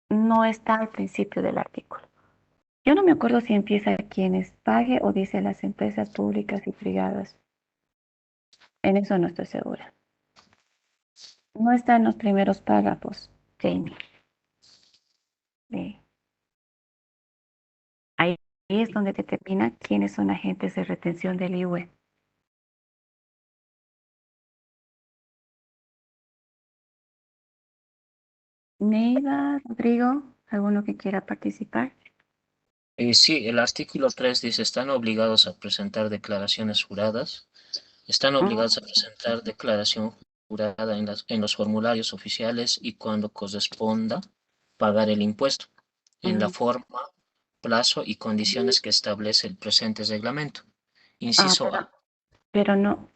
No está al principio del artículo. Yo no me acuerdo si empieza quienes pague o dice las empresas públicas y privadas. En eso no estoy segura. No está en los primeros párrafos, Jamie. Ve. Ahí es donde determina quiénes son agentes de retención del IVE. Neiva, Rodrigo, ¿alguno que quiera participar? Sí, el artículo 3 dice, están obligados a presentar declaraciones juradas. Están obligados a presentar declaración jurada en los formularios oficiales y cuando corresponda pagar el impuesto en la forma, plazo y condiciones que establece el presente reglamento. Inciso A. Pero no.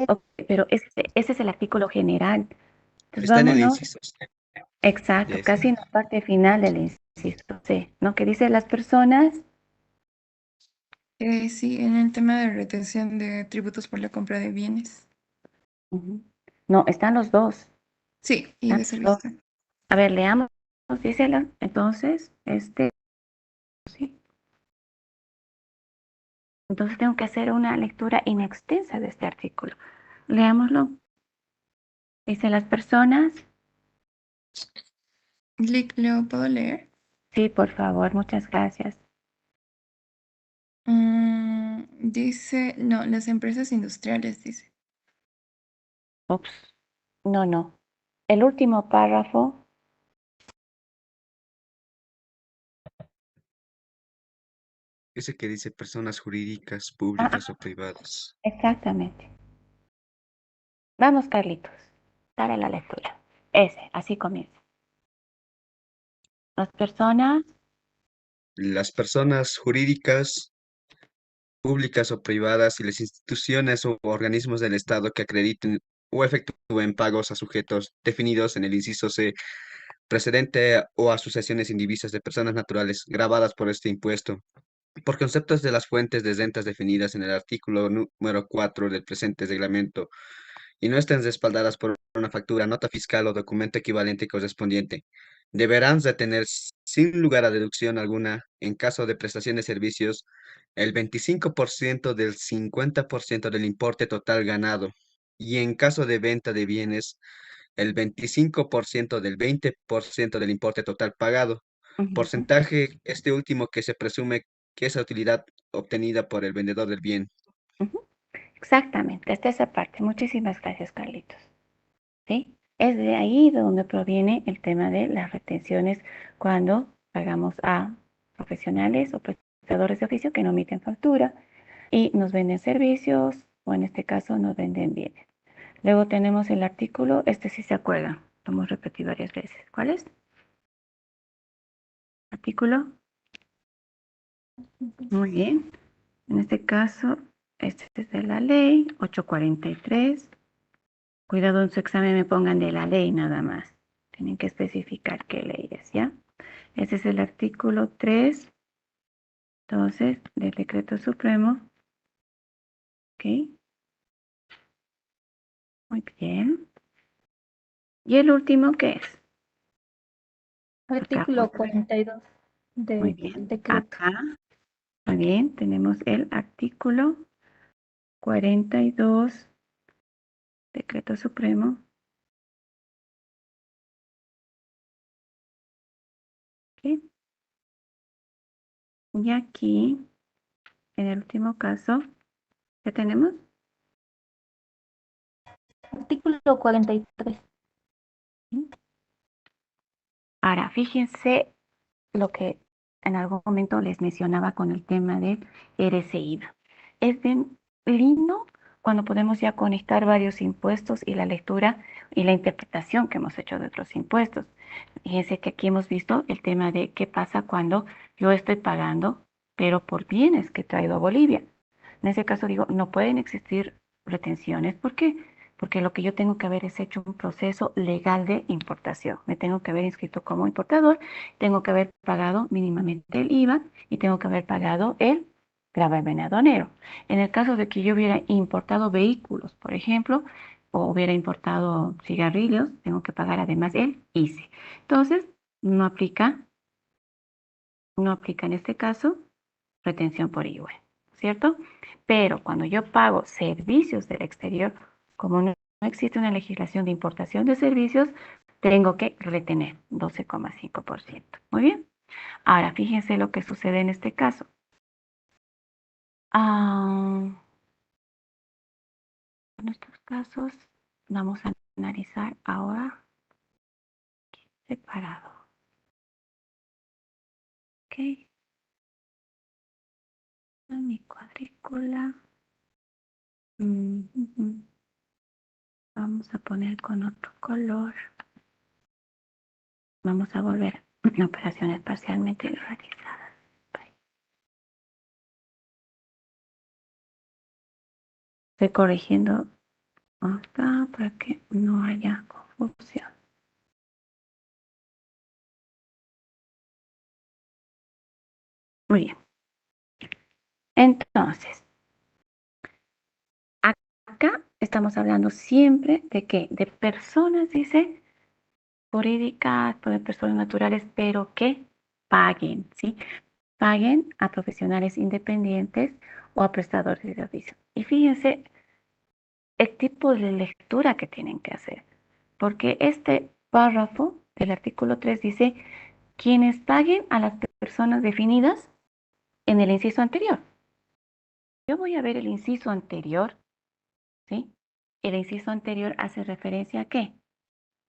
Ok, pero ese es el artículo general. Entonces Está en el vámonos. inciso C Exacto, de este. casi en la parte final del inciso C, ¿no? Que dice las personas. Sí, en el tema de retención de tributos por la compra de bienes. No, están los dos. Sí, y de Están los dos. servicio. A ver, leamos, dice entonces, sí. Entonces tengo que hacer una lectura inextensa de este artículo. Leámoslo. Dice las personas. ¿Lo puedo leer? Sí, por favor, muchas gracias. Dice, no, las empresas industriales, dice. Ups, no. El último párrafo. Ese que dice personas jurídicas, Ah, públicas o privadas. exactamente. Vamos, Carlitos. Dale la lectura. Así comienza. Las personas. Las personas jurídicas, públicas o privadas y las instituciones o organismos del Estado que acrediten o efectúen pagos a sujetos definidos en el inciso C precedente o asociaciones indivisas de personas naturales gravadas por este impuesto, por conceptos de las fuentes de rentas definidas en el artículo número 4 del presente reglamento y no estén respaldadas por una factura, nota fiscal o documento equivalente correspondiente, deberán retener sin lugar a deducción alguna, en caso de prestación de servicios, el 25% del 50% del importe total ganado y en caso de venta de bienes, el 25% del 20% del importe total pagado. Ujú, Porcentaje, este último que se presume que es la utilidad obtenida por el vendedor del bien. ujú. Exactamente, hasta esa parte. Muchísimas gracias, Carlitos. ¿Sí? Es de ahí de donde proviene el tema de las retenciones cuando pagamos a profesionales o prestadores de oficio que no emiten factura y nos venden servicios o en este caso nos venden bienes. Luego tenemos el artículo, este sí se acuerdan, lo hemos repetido varias veces. ¿Cuál es? Artículo. Muy bien. En este caso, este es de la ley 843. Cuidado en su examen me pongan de la ley nada más. Tienen que especificar qué ley es, ¿ya? Ese es el artículo 3, entonces, del decreto supremo. Ok, muy bien. ¿Y el último qué es? Artículo 42 Muy del bien. decreto. Acá, muy bien, tenemos el artículo 42, decreto supremo. Ok. Y aquí, en el último caso, ¿qué tenemos? Artículo 43. Ahora, fíjense lo que en algún momento les mencionaba con el tema de RCIVA. Es bien lindo cuando podemos ya conectar varios impuestos y la lectura y la interpretación que hemos hecho de otros impuestos. Fíjense que aquí hemos visto el tema de qué pasa cuando yo estoy pagando, pero por bienes que he traído a Bolivia. En ese caso digo, no pueden existir retenciones. ¿Por qué? Porque lo que yo tengo que haber es hecho un proceso legal de importación. Me tengo que haber inscrito como importador, tengo que haber pagado mínimamente el IVA y tengo que haber pagado el gravamen aduanero. En el caso de que yo hubiera importado vehículos, por ejemplo, o hubiera importado cigarrillos, tengo que pagar además el ICE. Entonces, no aplica en este caso retención por IVA, ¿cierto? Pero cuando yo pago servicios del exterior, como no existe una legislación de importación de servicios, tengo que retener 12,5%. Muy bien. Ahora, fíjense lo que sucede en este caso. En estos casos, vamos a analizar ahora separado. Ok. Mi cuadrícula. Vamos a poner con otro color. Vamos a volver a operaciones parcialmente realizadas. Estoy corrigiendo acá para que no haya confusión. Muy bien. Entonces, acá estamos hablando siempre de qué? De personas, dice, jurídicas, de personas naturales, pero que paguen, ¿sí? Paguen a profesionales independientes o a prestadores de servicio. Y fíjense el tipo de lectura que tienen que hacer, porque este párrafo del artículo 3 dice, quienes paguen a las personas definidas en el inciso anterior. Yo voy a ver el inciso anterior, ¿sí? El inciso anterior hace referencia a ¿qué?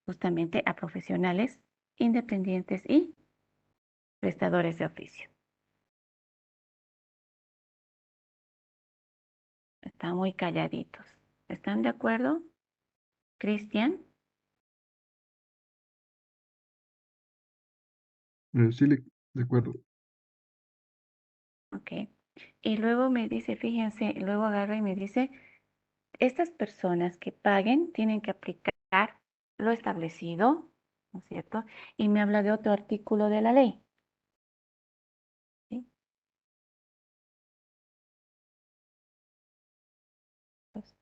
Justamente a profesionales independientes y prestadores de oficio. Están muy calladitos. ¿Están de acuerdo? Cristian. Sí, de acuerdo. Ok. Y luego me dice, fíjense, luego agarra y me dice, estas personas que paguen tienen que aplicar lo establecido, ¿no es cierto? Y me habla de otro artículo de la ley. ¿Sí? Pues,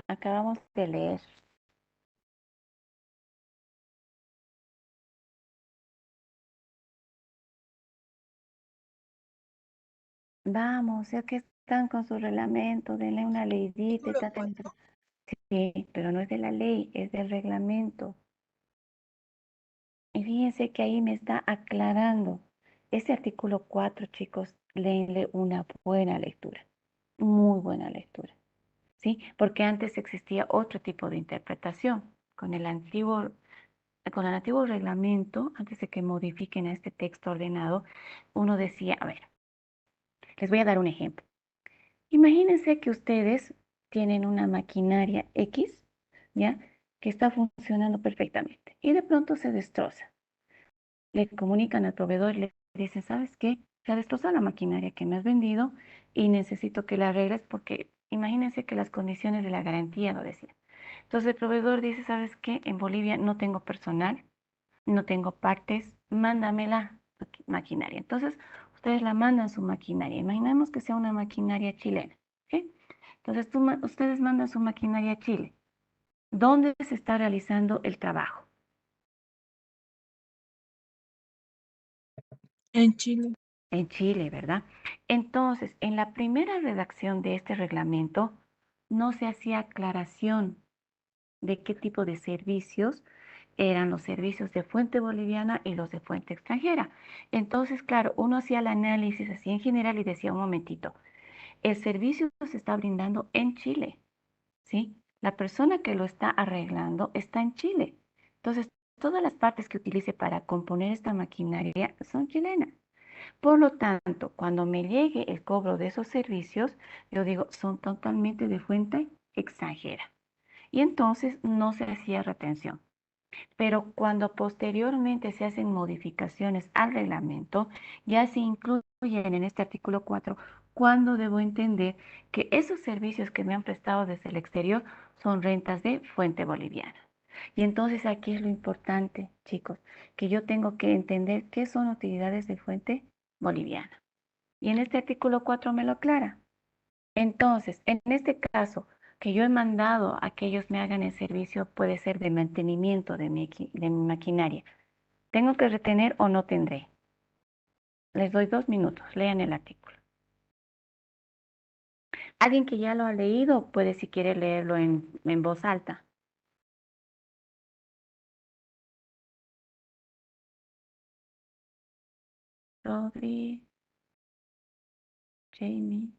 acabamos de leer. Vamos, ya que están con su reglamento, denle una leidita y traten de... Sí, pero no es de la ley, es del reglamento. Y fíjense que ahí me está aclarando. Este artículo 4, chicos, léenle una buena lectura, muy buena lectura, ¿sí? Porque antes existía otro tipo de interpretación. Con el antiguo reglamento, antes de que modifiquen a este texto ordenado, uno decía, a ver, les voy a dar un ejemplo. Imagínense que ustedes tienen una maquinaria X, ¿ya? Que está funcionando perfectamente y de pronto se destroza. Le comunican al proveedor y le dicen, ¿sabes qué? Se ha destrozado la maquinaria que me has vendido y necesito que la arregles porque imagínense que las condiciones de la garantía lo decían. Entonces el proveedor dice, ¿sabes qué? En Bolivia no tengo personal, no tengo partes, mándame la maquinaria. Entonces ustedes la mandan su maquinaria. Imaginemos que sea una maquinaria chilena, ¿ok? Entonces ustedes mandan su maquinaria a Chile. ¿Dónde se está realizando el trabajo? En Chile. En Chile, ¿verdad? Entonces, en la primera redacción de este reglamento no se hacía aclaración de qué tipo de servicios eran los servicios de fuente boliviana y los de fuente extranjera. Entonces, claro, uno hacía el análisis así en general y decía, un momentito, el servicio se está brindando en Chile, ¿sí? La persona que lo está arreglando está en Chile. Entonces, todas las partes que utilice para componer esta maquinaria son chilenas. Por lo tanto, cuando me llegue el cobro de esos servicios, yo digo, son totalmente de fuente extranjera. Y entonces no se hacía retención. Pero cuando posteriormente se hacen modificaciones al reglamento, ya se incluyen en este artículo 4 cuando debo entender que esos servicios que me han prestado desde el exterior son rentas de fuente boliviana. Y entonces aquí es lo importante, chicos, que yo tengo que entender qué son utilidades de fuente boliviana. Y en este artículo 4 me lo aclara. Entonces, en este caso, que yo he mandado a que ellos me hagan el servicio, puede ser de mantenimiento de mi maquinaria. ¿Tengo que retener o no tendré? Les doy 2 minutos, lean el artículo. Alguien que ya lo ha leído puede, si quiere, leerlo en voz alta. Rodri, Jamie,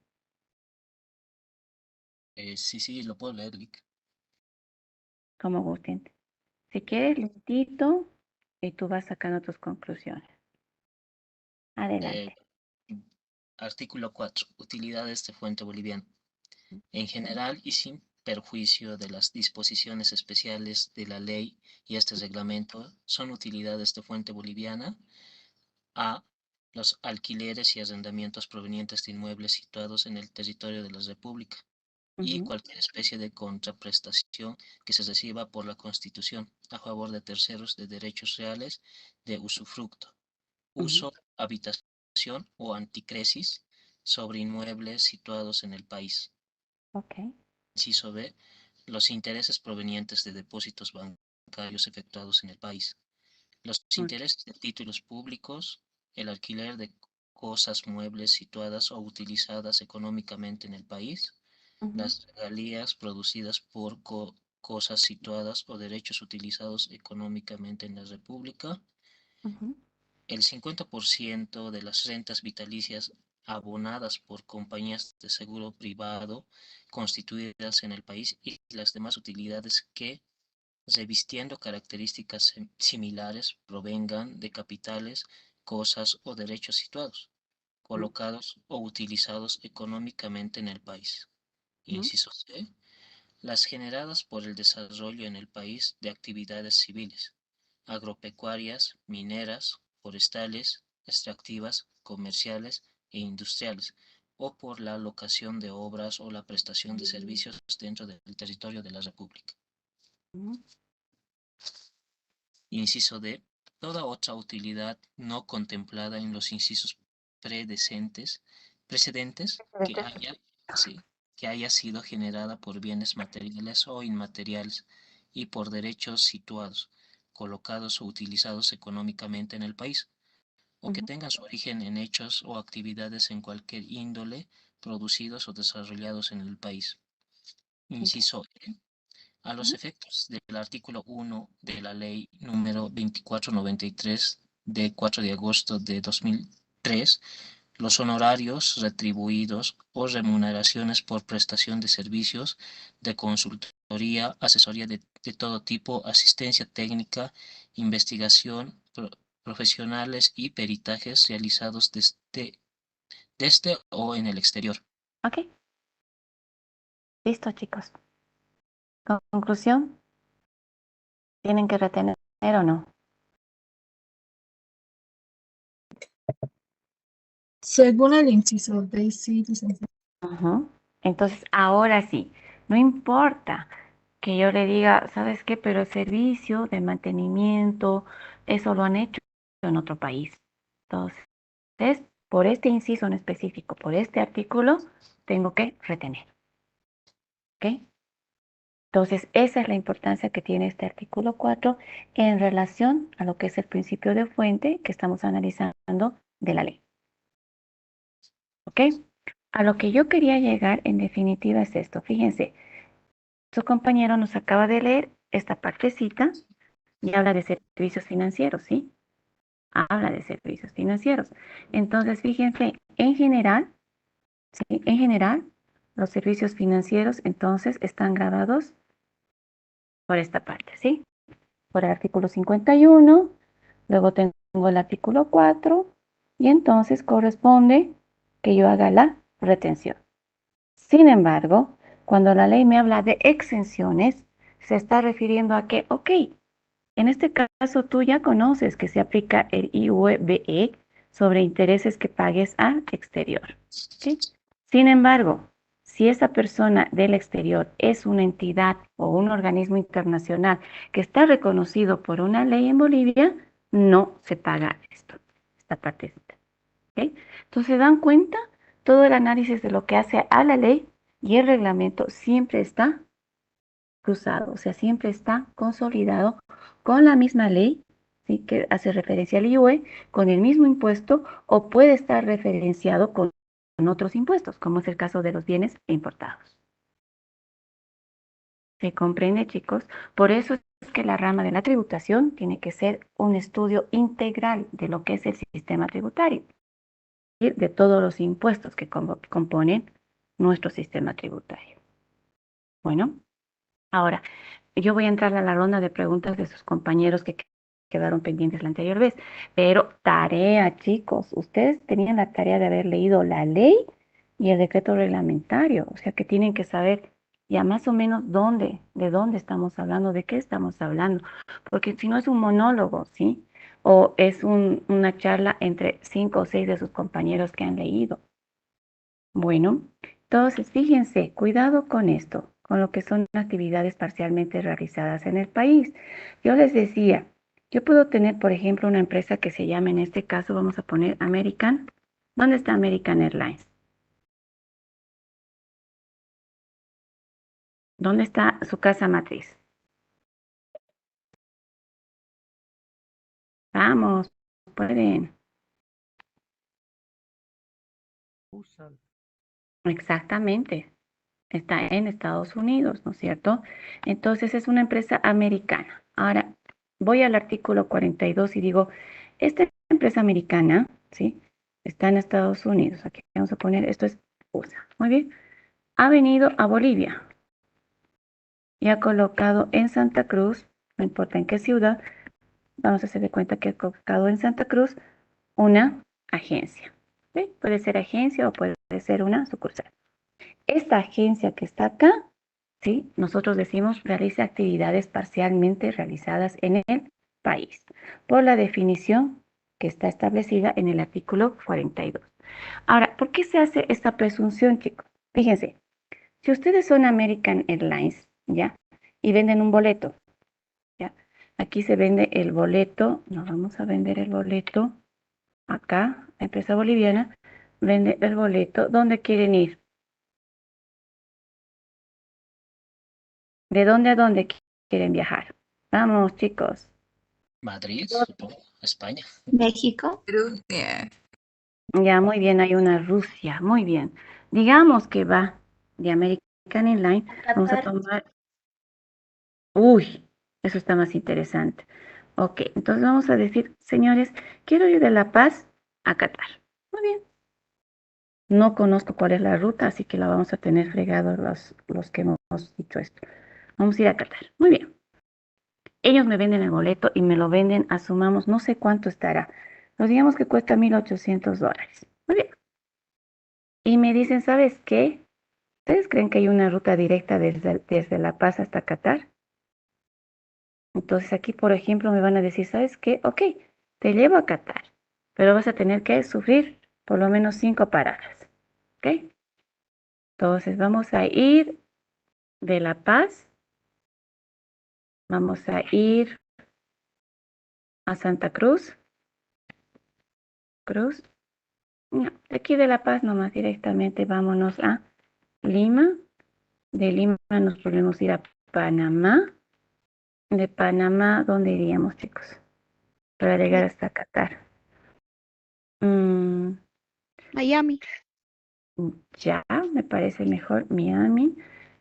Sí, lo puedo leer, Vic. como gusten. Si quieres, lentito, y tú vas sacando tus conclusiones. Eh, Adelante. Artículo 4. Utilidades de fuente boliviana. En general y sin perjuicio de las disposiciones especiales de la ley y este reglamento, son utilidades de fuente boliviana a los alquileres y arrendamientos provenientes de inmuebles situados en el territorio de la República y Ujú, cualquier especie de contraprestación que se reciba por la Constitución a favor de terceros de derechos reales de usufructo, ujú. uso, habitación o anticresis sobre inmuebles situados en el país. Ok. Inciso B. Los intereses provenientes de depósitos bancarios efectuados en el país. Los intereses de títulos públicos, el alquiler de cosas muebles situadas o utilizadas económicamente en el país, las regalías producidas por cosas situadas o derechos utilizados económicamente en la República, el 50% de las rentas vitalicias abonadas por compañías de seguro privado constituidas en el país y las demás utilidades que, revistiendo características similares, provengan de capitales, cosas o derechos situados, colocados o utilizados económicamente en el país. Inciso C. Las generadas por el desarrollo en el país de actividades civiles, agropecuarias, mineras, forestales, extractivas, comerciales e industriales, o por la locación de obras o la prestación de servicios dentro del territorio de la República. Inciso D. Toda otra utilidad no contemplada en los incisos precedentes que haya sido generada por bienes materiales o inmateriales y por derechos situados, colocados o utilizados económicamente en el país, o que tengan su origen en hechos o actividades en cualquier índole producidos o desarrollados en el país. Inciso E. A los efectos del artículo 1 de la ley número 2493 de 4 de agosto de 2003, los honorarios retribuidos o remuneraciones por prestación de servicios de consultoría, asesoría de todo tipo, asistencia técnica, investigación, profesionales y peritajes realizados desde o en el exterior. Ok, listo, chicos. Conclusión, ¿tienen que retener o no? Según el inciso D, sí, licenciada. Entonces, ahora sí, no importa que yo le diga, ¿sabes qué? Pero el servicio de mantenimiento, eso lo han hecho en otro país. Entonces, por este inciso en específico, por este artículo, tengo que retener. ¿Ok? Entonces, esa es la importancia que tiene este artículo 4 en relación a lo que es el principio de fuente que estamos analizando de la ley. ¿Ok? A lo que yo quería llegar en definitiva es esto. Fíjense, su compañero nos acaba de leer esta partecita y habla de servicios financieros, ¿sí? Habla de servicios financieros. Entonces, fíjense, en general, ¿sí? En general, los servicios financieros entonces están grabados por esta parte, ¿sí? Por el artículo 51, luego tengo el artículo 4 y entonces corresponde que yo haga la retención. Sin embargo, cuando la ley me habla de exenciones, se está refiriendo a que, ok, en este caso tú ya conoces que se aplica el IUBE sobre intereses que pagues al exterior. ¿Sí? Sin embargo, si esa persona del exterior es una entidad o un organismo internacional que está reconocido por una ley en Bolivia, no se paga esto, esta partecita. ¿Ok? Entonces, ¿dan cuenta? Todo el análisis de lo que hace a la ley y el reglamento siempre está cruzado, o sea, siempre está consolidado con la misma ley, ¿sí? Que hace referencia al IUE, con el mismo impuesto, o puede estar referenciado con otros impuestos, como es el caso de los bienes importados. ¿Se comprende, chicos? Por eso es que la rama de la tributación tiene que ser un estudio integral de lo que es el sistema tributario, y de todos los impuestos que componen nuestro sistema tributario. Bueno, ahora, yo voy a entrar a la ronda de preguntas de sus compañeros que quedaron pendientes la anterior vez. Pero tarea, chicos, ustedes tenían la tarea de haber leído la ley y el decreto reglamentario. O sea que tienen que saber ya más o menos de dónde estamos hablando, de qué estamos hablando. Porque si no es un monólogo, ¿sí? O es una charla entre 5 o 6 de sus compañeros que han leído. Bueno, entonces fíjense, cuidado con esto, con lo que son actividades parcialmente realizadas en el país. Yo les decía, yo puedo tener, por ejemplo, una empresa que se llama, en este caso vamos a poner American. ¿Dónde está American Airlines? ¿Dónde está su casa matriz? Vamos, pueden. Exactamente. Está en Estados Unidos, ¿no es cierto? Entonces es una empresa americana. Ahora, voy al artículo 42 y digo, esta empresa americana, ¿sí? Está en Estados Unidos. Aquí vamos a poner, esto es USA. Muy bien. Ha venido a Bolivia y ha colocado en Santa Cruz, no importa en qué ciudad, vamos a hacer de cuenta que ha colocado en Santa Cruz una agencia. ¿Sí? Puede ser agencia o puede ser una sucursal. Esta agencia que está acá, ¿sí? Nosotros decimos realiza actividades parcialmente realizadas en el país, por la definición que está establecida en el artículo 42. Ahora, ¿por qué se hace esta presunción, chicos? Fíjense, si ustedes son American Airlines, ¿ya? Y venden un boleto, ¿ya? Aquí se vende el boleto, nos vamos a vender el boleto, acá, la empresa boliviana, vende el boleto, ¿dónde quieren ir? ¿De dónde a dónde quieren viajar? Vamos, chicos. Madrid, supongo, España. México. Rusia. Ya, muy bien, hay una Rusia, muy bien. Digamos que va de American Airlines, vamos a tomar... Uy, eso está más interesante. Ok, entonces vamos a decir, señores, quiero ir de La Paz a Qatar. Muy bien. No conozco cuál es la ruta, así que la vamos a tener fregado los que hemos dicho esto. Vamos a ir a Qatar. Muy bien. Ellos me venden el boleto y me lo venden, asumamos, no sé cuánto estará. Pero digamos que cuesta $1,800. Muy bien. Y me dicen, ¿sabes qué? ¿Ustedes creen que hay una ruta directa desde La Paz hasta Qatar? Entonces aquí, por ejemplo, me van a decir, ¿sabes qué? Ok, te llevo a Qatar, pero vas a tener que sufrir por lo menos 5 paradas. ¿Ok? Entonces vamos a ir de La Paz, vamos a ir a Santa Cruz, no, de aquí de La Paz nomás directamente vámonos a Lima, de Lima nos podemos ir a Panamá, de Panamá, ¿dónde iríamos, chicos? Para llegar hasta Qatar. Miami. Ya, me parece mejor Miami.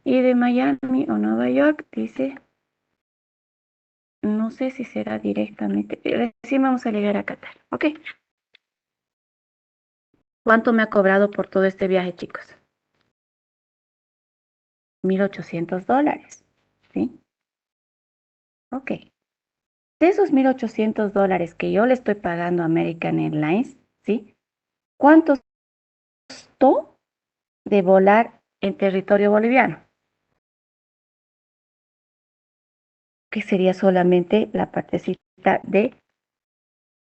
Y de Miami o Nueva York, dice, no sé si será directamente, recién vamos a llegar a Qatar. Ok. ¿Cuánto me ha cobrado por todo este viaje, chicos? $1,800, ¿sí? Ok. De esos $1,800 que yo le estoy pagando a American Airlines, ¿sí? ¿Cuánto costó de volar en territorio boliviano? Que sería solamente la partecita de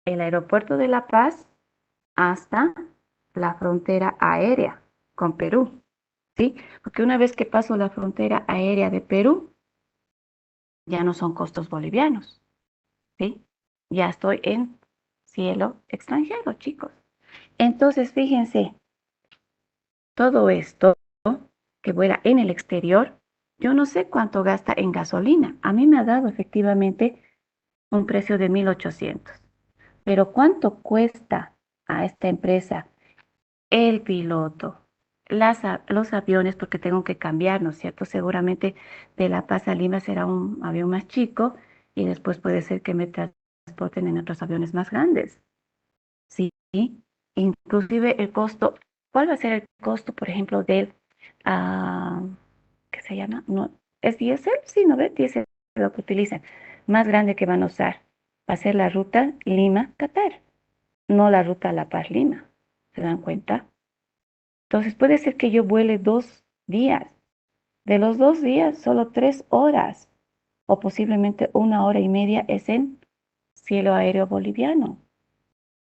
el aeropuerto de La Paz hasta la frontera aérea con Perú, ¿sí? Porque una vez que paso la frontera aérea de Perú, ya no son costos bolivianos, ¿sí? Ya estoy en cielo extranjero, chicos. Entonces, fíjense, todo esto que vuela en el exterior, yo no sé cuánto gasta en gasolina. A mí me ha dado efectivamente un precio de 1,800. Pero ¿cuánto cuesta a esta empresa el piloto, los aviones, porque tengo que cambiar, ¿no es cierto? Seguramente de La Paz a Lima será un avión más chico y después puede ser que me transporten en otros aviones más grandes. Sí, inclusive el costo, ¿cuál va a ser el costo, por ejemplo, del, ah, ¿qué se llama? No, ¿es diésel? Sí, ¿no ve? Diésel lo que utilizan. Más grande que van a usar. Va a ser la ruta Lima-Qatar, no la ruta La Paz-Lima. ¿Se dan cuenta? Entonces puede ser que yo vuele 2 días. De los 2 días, solo 3 horas o posiblemente 1 hora y media es en cielo aéreo boliviano.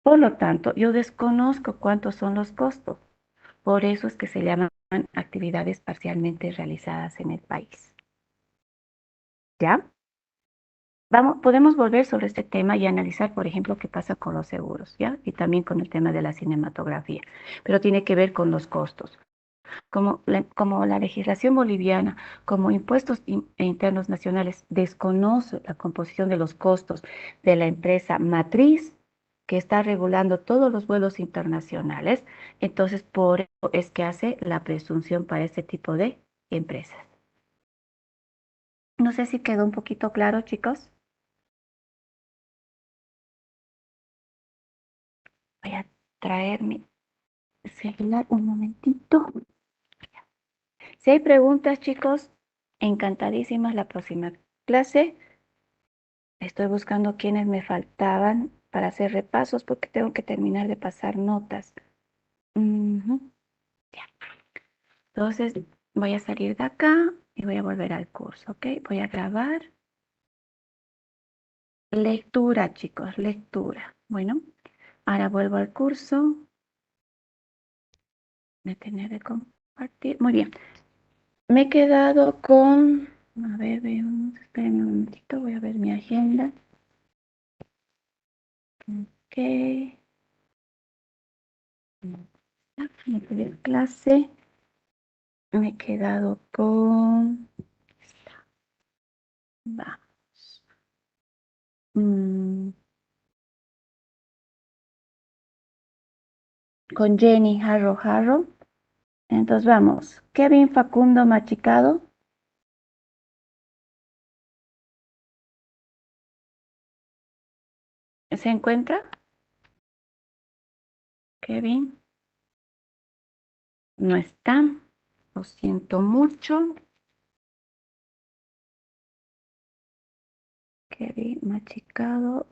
Por lo tanto, yo desconozco cuántos son los costos. Por eso es que se llaman actividades parcialmente realizadas en el país. ¿Ya? Podemos volver sobre este tema y analizar, por ejemplo, qué pasa con los seguros, ¿ya? Y también con el tema de la cinematografía. Pero tiene que ver con los costos. como la legislación boliviana, como impuestos internos nacionales, desconoce la composición de los costos de la empresa matriz que está regulando todos los vuelos internacionales, entonces por eso es que hace la presunción para este tipo de empresas. No sé si quedó un poquito claro, chicos. Voy a traer mi celular un momentito. Si hay preguntas, chicos, encantadísimas la próxima clase. Estoy buscando quienes me faltaban para hacer repasos porque tengo que terminar de pasar notas. Ujú, ya. Entonces voy a salir de acá y voy a volver al curso, ¿ok? Voy a grabar. Lectura, chicos, lectura. Bueno, ahora vuelvo al curso. Detener de compartir. Muy bien. Me he quedado con... A ver, veamos, espérenme un momentito, voy a ver mi agenda. Ok. Mi primer clase. Me he quedado con... Vamos. Con Jenny Jarro Jarro. Entonces vamos. Kevin Facundo Machicado. ¿Se encuentra? Kevin. No está. Lo siento mucho. Kevin Machicado.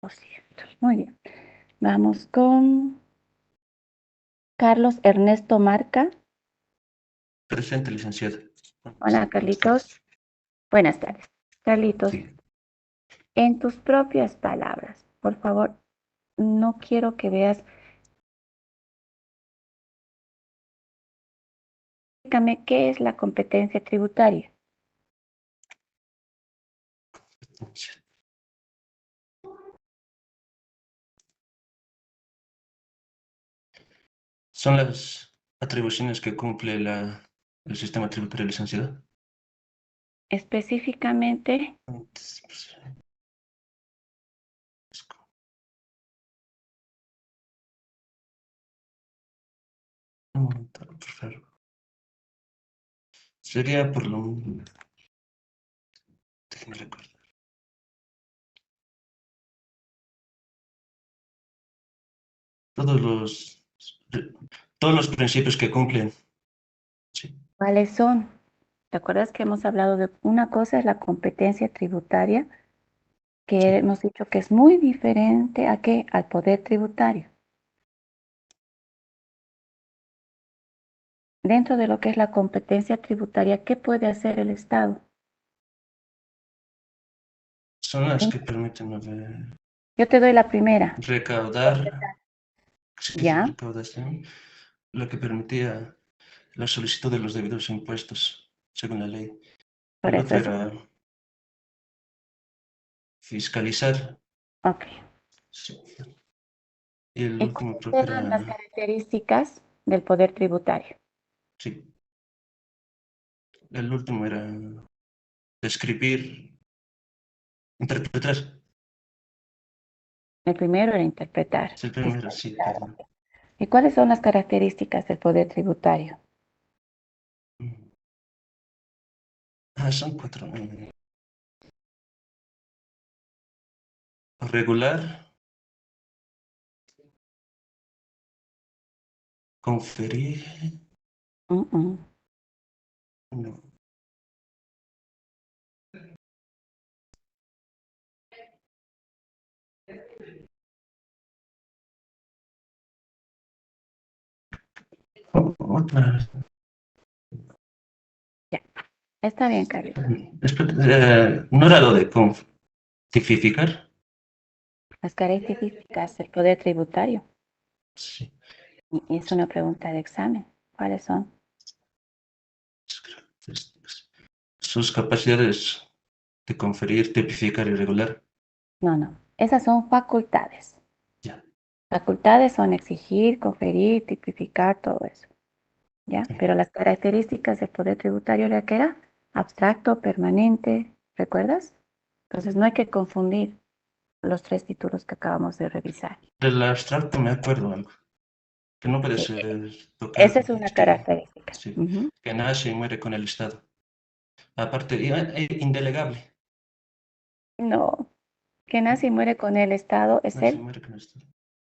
Lo siento. Muy bien. Vamos con Carlos Ernesto Marca. Presente, licenciado. Hola, Carlitos. Buenas tardes. Carlitos, Sí. en tus propias palabras, por favor, no quiero que veas. Explícame qué es la competencia tributaria. Son las atribuciones que cumple el sistema tributario, licenciado. Específicamente, Un momento, por favor. Sería por lo... Déjeme recordar. Todos los principios que cumplen. Sí. ¿cuáles son? ¿Te acuerdas que hemos hablado de una cosa es la competencia tributaria, que Sí. hemos dicho que es muy diferente a qué? Al poder tributario. Dentro de lo que es la competencia tributaria, ¿qué puede hacer el Estado? Son las ¿Sí? que permiten Yo te doy la primera. recaudar, sí, ¿Ya? recaudación, lo que permitía la solicitud de los debidos impuestos, según la ley. Por El eso otro es. era fiscalizar. Ok. Sí. Y el ¿Y último cuáles creo que eran las era, características del poder tributario? sí, el último era describir, interpretar. El primero era interpretar. Es el primero, sí, perdón. ¿Y cuáles son las características del poder tributario? Son cuatro. Regular, conferir, no. Otra. Ya, está bien, Carlos. No era lo de tipificar. Las características del poder tributario. Sí. Y es una pregunta de examen. ¿Cuáles son? Sus capacidades de conferir, tipificar y regular. No, no. Esas son facultades. Ya. Facultades son exigir, conferir, tipificar, todo eso. ¿Ya? Pero las características del poder tributario era que era abstracto, permanente, ¿recuerdas? Entonces no hay que confundir los tres títulos que acabamos de revisar. Del abstracto me acuerdo algo, que no puede Sí, ser esa tocado, es una sí, característica. sí, Ujú. que nace y muere con el Estado. Aparte, indelegable, No, que nace y muere con el Estado es nace y muere con el Estado.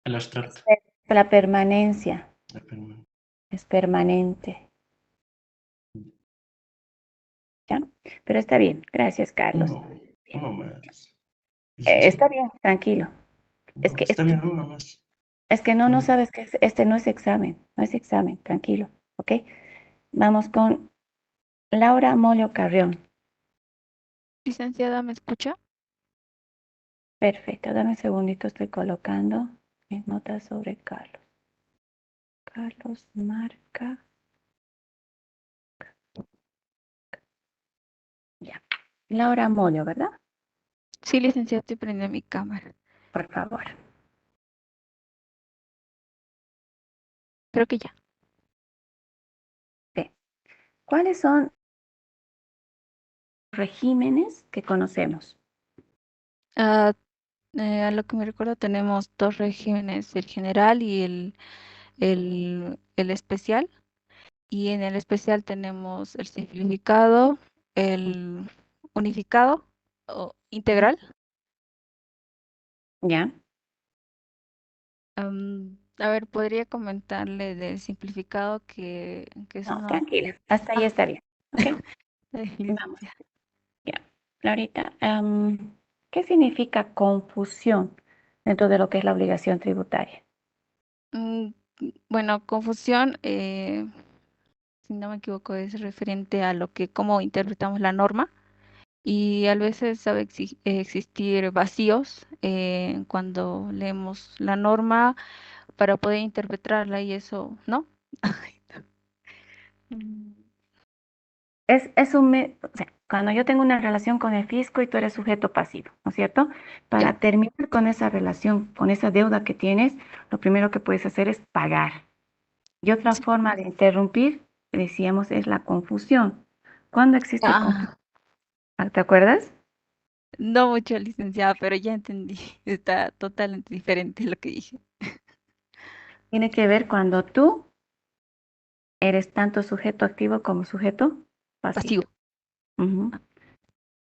El abstracto, la permanencia, la permanente. es permanente. ¿Ya? Pero está bien, gracias, Carlos. Uno más. Está bien, tranquilo. Es que, es Está que, bien, uno más. es que no sabes que este no es examen, no es examen, tranquilo, ¿ok? Vamos con Laura Mollo Carrión. Licenciada, ¿me escucha? Perfecto, dame un segundito, estoy colocando mis notas sobre Carlos. Carlos marca. Ya. Laura Mollo, ¿verdad? Sí, licenciada, estoy prendiendo mi cámara. Por favor. Creo que ya. Ok. ¿Cuáles son los regímenes que conocemos? A lo que me recuerdo tenemos dos regímenes, el general y el especial. Y en el especial tenemos el simplificado, el unificado o integral. ¿Ya? A ver, podría comentarle del simplificado que es No, uno... tranquila. Hasta ahí está bien. ¿Ok? Vamos. licenciada. Ya. Laurita, ¿qué significa confusión dentro de lo que es la obligación tributaria? Mm, Bueno, confusión, si no me equivoco, es referente a lo que, cómo interpretamos la norma y a veces sabe existir vacíos cuando leemos la norma para poder interpretarla y eso, ¿no? Ay, no. O sea, cuando yo tengo una relación con el fisco y tú eres sujeto pasivo, ¿no es cierto? Ya. Para terminar con esa relación, con esa deuda que tienes, lo primero que puedes hacer es pagar. Y otra Sí. forma de interrumpir, decíamos, es la confusión. ¿Cuándo existe confusión? ¿Te acuerdas? No mucho, licenciada, pero ya entendí. Está totalmente diferente lo que dije. Tiene que ver cuando tú eres tanto sujeto activo como sujeto pasivo. Pasivo. Ujú.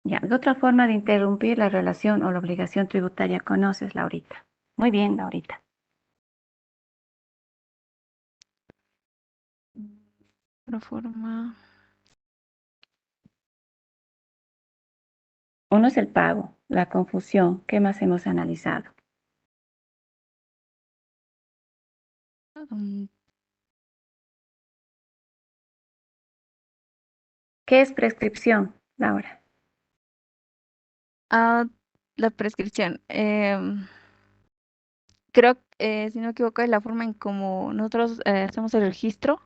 Ya, de otra forma de interrumpir la relación o la obligación tributaria, conoces, Laurita. Muy bien, Laurita. Otra forma. Uno es el pago, la confusión. ¿Qué más hemos analizado? mm, ¿Qué es prescripción, Laura? ah, la prescripción. Creo, si no me equivoco, es la forma en cómo nosotros hacemos el registro,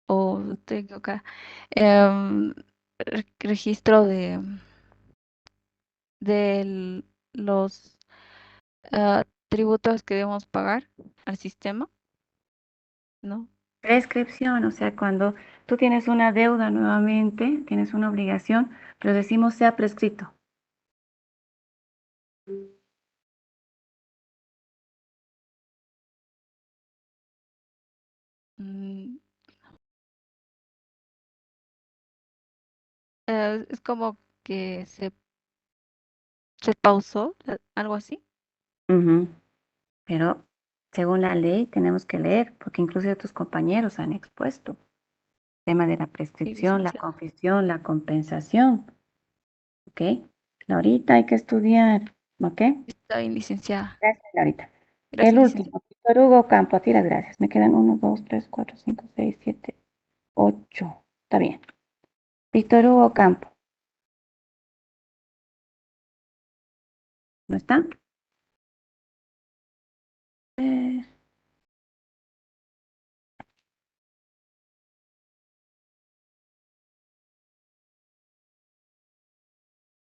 o estoy equivocada, em, registro de los tributos que debemos pagar al sistema, ¿no? Prescripción, o sea, cuando tú tienes una deuda nuevamente, tienes una obligación, pero decimos sea prescrito. Mm, es como que se pausó, algo así. Ujú. Pero según la ley tenemos que leer, porque incluso tus compañeros han expuesto el tema de la Sí, prescripción, la licenciada. confisión, la compensación. ¿Ok? Laurita, hay que estudiar. ¿Ok? Está bien, licenciada. Gracias, Laurita. El Gracias, licenciada. último, Víctor Hugo Campo, a ti las gracias. Me quedan 1, 2, 3, 4, 5, 6, 7, 8. Está bien. Víctor Hugo Campo, ¿no está? Eh,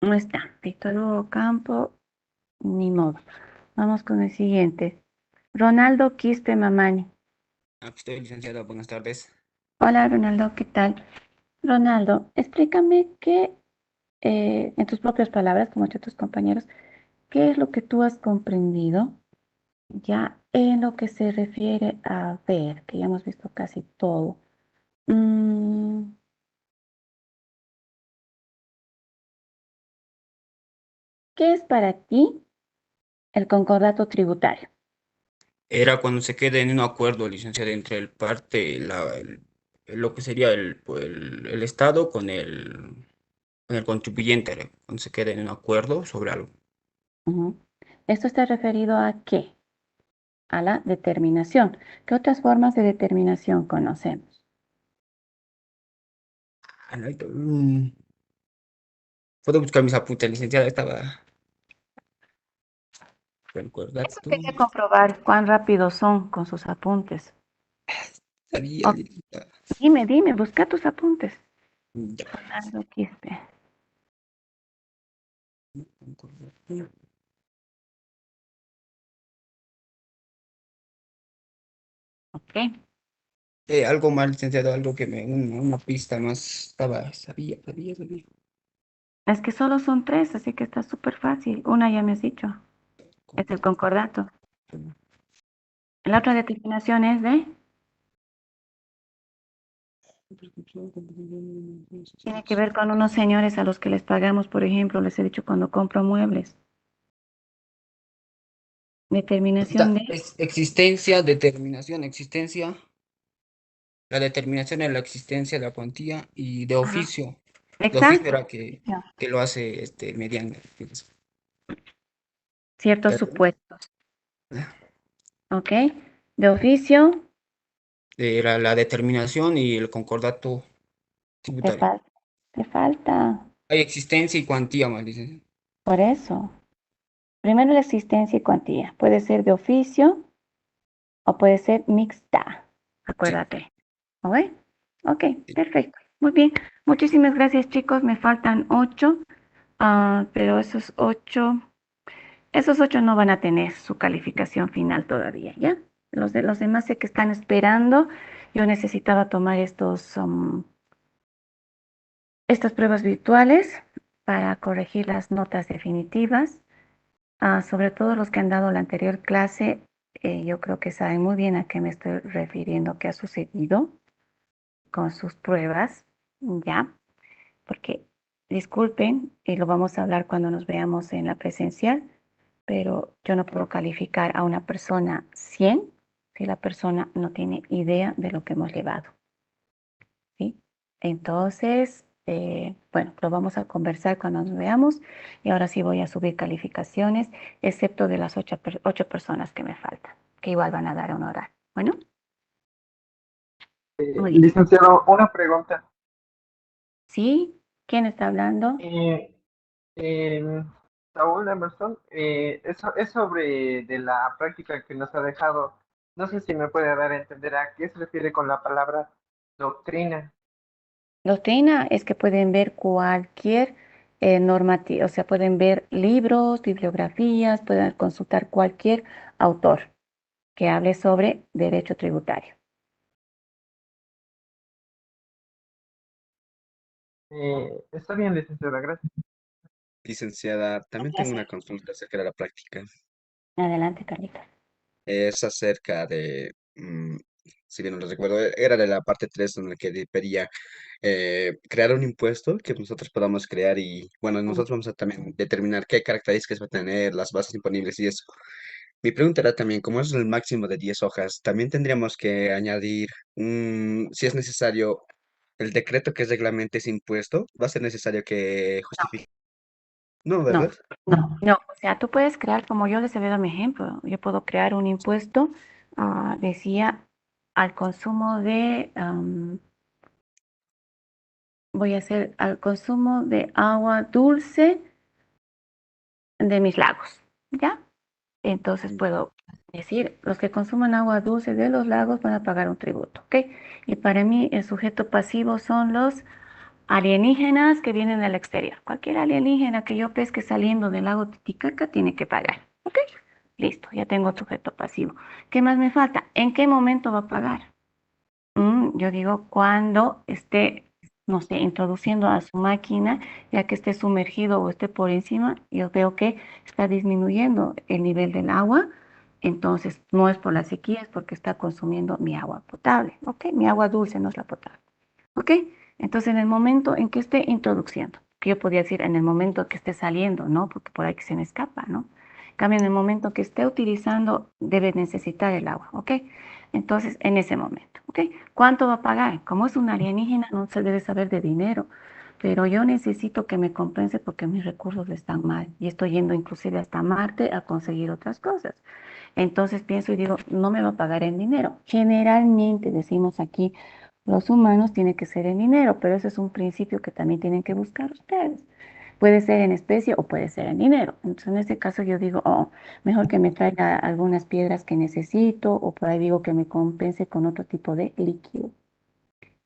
no está. Víctor Hugo Campo, ni modo. Vamos con el siguiente. Ronaldo Quispe Mamani. Aquí estoy, licenciado. Buenas tardes. Hola, Ronaldo, ¿qué tal? Ronaldo, explícame en tus propias palabras, como hecho tus compañeros, qué es lo que tú has comprendido ya en lo que se refiere a ver, que ya hemos visto casi todo. Mm, ¿Qué es para ti el concordato tributario? Era cuando se quede en un acuerdo, licenciado, entre lo que sería el Estado con el contribuyente, cuando se quede en un acuerdo sobre algo. Ujú. ¿Esto está referido a qué? A la determinación. ¿Qué otras formas de determinación conocemos? Ah, no, puedo buscar mis apuntes, licenciado, estaba Eso concordato. quería comprobar cuán rápidos son con sus apuntes. Sabía, Ok, licenciado. dime, busca tus apuntes. Ya, Ronaldo Quispe. concordato. Ok. Algo más, licenciado, algo una pista más, sabía. Es que solo son tres, así que está súper fácil. Una ya me has dicho. Es el concordato. La otra determinación es tiene que ver con unos señores a los que les pagamos, por ejemplo, les he dicho cuando compro muebles. Determinación de, Existencia, determinación, existencia. La determinación de la existencia de la cuantía y de ajá, oficio. De oficio exacto, era que lo hace mediante. ciertos Pero, supuestos, ¿ok? De oficio, era la determinación y el concordato te tributario. falta, te falta. Hay existencia y cuantía, más dicen. Por eso, primero la existencia y cuantía. Puede ser de oficio o puede ser mixta, Sí. acuérdate. ¿Ok? Ok, perfecto. Muy bien. Muchísimas gracias, chicos. Me faltan 8, pero esos 8 no van a tener su calificación final todavía, ¿ya? Los demás sé que están esperando. Yo necesitaba tomar estas pruebas virtuales para corregir las notas definitivas. Sobre todo los que han dado la anterior clase, yo creo que saben muy bien a qué me estoy refiriendo, qué ha sucedido con sus pruebas, ¿ya? Porque, disculpen, y lo vamos a hablar cuando nos veamos en la presencial, pero yo no puedo calificar a una persona 100 si la persona no tiene idea de lo que hemos llevado, ¿sí? Entonces, bueno, lo vamos a conversar cuando nos veamos y ahora sí voy a subir calificaciones, excepto de las 8 personas que me faltan, que igual van a dar un horario. Bueno, muy bien. Licenciado, una pregunta. ¿Sí? ¿Quién está hablando? Eh, Saúl Emerson, eso es sobre de la práctica que nos ha dejado. No sé si me puede dar a entender a qué se refiere con la palabra doctrina. Doctrina es que pueden ver cualquier normativa, o sea, pueden ver libros, bibliografías, pueden consultar cualquier autor que hable sobre derecho tributario. Está bien, licenciada, gracias. Licenciada, también tengo una Gracias. consulta acerca de la práctica. Adelante, Carlita. Es acerca de, si bien no lo recuerdo, era de la parte 3 en la que pedía crear un impuesto que nosotros podamos crear y, bueno, nosotros vamos a también determinar qué características va a tener, las bases imponibles y eso. Mi pregunta era también, como es el máximo de 10 hojas, también tendríamos que añadir, si es necesario, el decreto que reglamente ese impuesto, va a ser necesario que justifique. No, No, ¿verdad? no. O sea, tú puedes crear, como yo les he dado mi ejemplo, yo puedo crear un impuesto, decía, al consumo voy a hacer al consumo de agua dulce de mis lagos, ¿ya? Entonces puedo decir, los que consuman agua dulce de los lagos van a pagar un tributo, ¿ok? Y para mí el sujeto pasivo son los alienígenas que vienen del exterior. Cualquier alienígena que yo pesque saliendo del lago Titicaca tiene que pagar, ¿ok? Listo, ya tengo sujeto pasivo. ¿Qué más me falta? ¿En qué momento va a pagar? Yo digo cuando esté, no sé, introduciendo a su máquina, ya que esté sumergido o esté por encima, yo veo que está disminuyendo el nivel del agua, entonces no es por la sequía, es porque está consumiendo mi agua potable, ¿ok? Mi agua dulce, no es la potable, ¿ok? Entonces en el momento en que esté introduciendo, que yo podría decir en el momento que esté saliendo, ¿no? Porque por ahí que se me escapa, ¿no? En cambio, en el momento que esté utilizando, debe necesitar el agua, ¿ok? Entonces, en ese momento, ¿ok? ¿Cuánto va a pagar? Como es un alienígena, no se debe saber de dinero, pero yo necesito que me compense porque mis recursos están mal y estoy yendo inclusive hasta Marte a conseguir otras cosas. Entonces pienso y digo, no me va a pagar en dinero. Generalmente decimos aquí, los humanos tiene que ser en dinero, pero ese es un principio que también tienen que buscar ustedes. Puede ser en especie o puede ser en dinero. Entonces, en este caso yo digo, oh, mejor que me traiga algunas piedras que necesito o por ahí digo que me compense con otro tipo de líquido.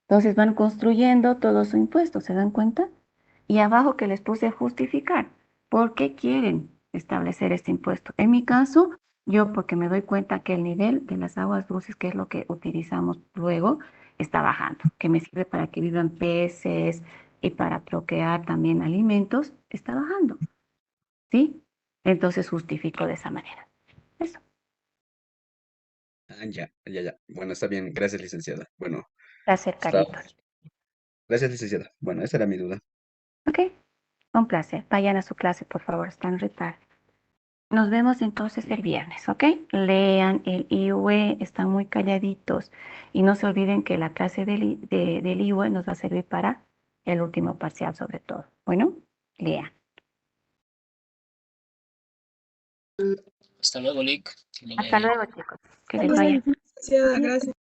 Entonces van construyendo todo su impuesto, ¿se dan cuenta? Y abajo que les puse justificar. ¿Por qué quieren establecer este impuesto? En mi caso, yo porque me doy cuenta que el nivel de las aguas dulces, que es lo que utilizamos luego, está bajando, que me sirve para que vivan peces y para procrear también alimentos, está bajando, ¿sí? Entonces justifico de esa manera. Eso. Ya. Bueno, está bien. Gracias, licenciada. Bueno, Placer, está... Carlitos. Gracias, licenciada. Bueno, esa era mi duda. Ok, un placer. Vayan a su clase, por favor, están re tarde. Nos vemos entonces el viernes, ¿ok? Lean el IUE, están muy calladitos y no se olviden que la clase del IUE nos va a servir para el último parcial sobre todo. Bueno, lean. Hasta luego, Lick. Hasta luego, chicos. Que les Hasta vaya. luego, licenciada, gracias.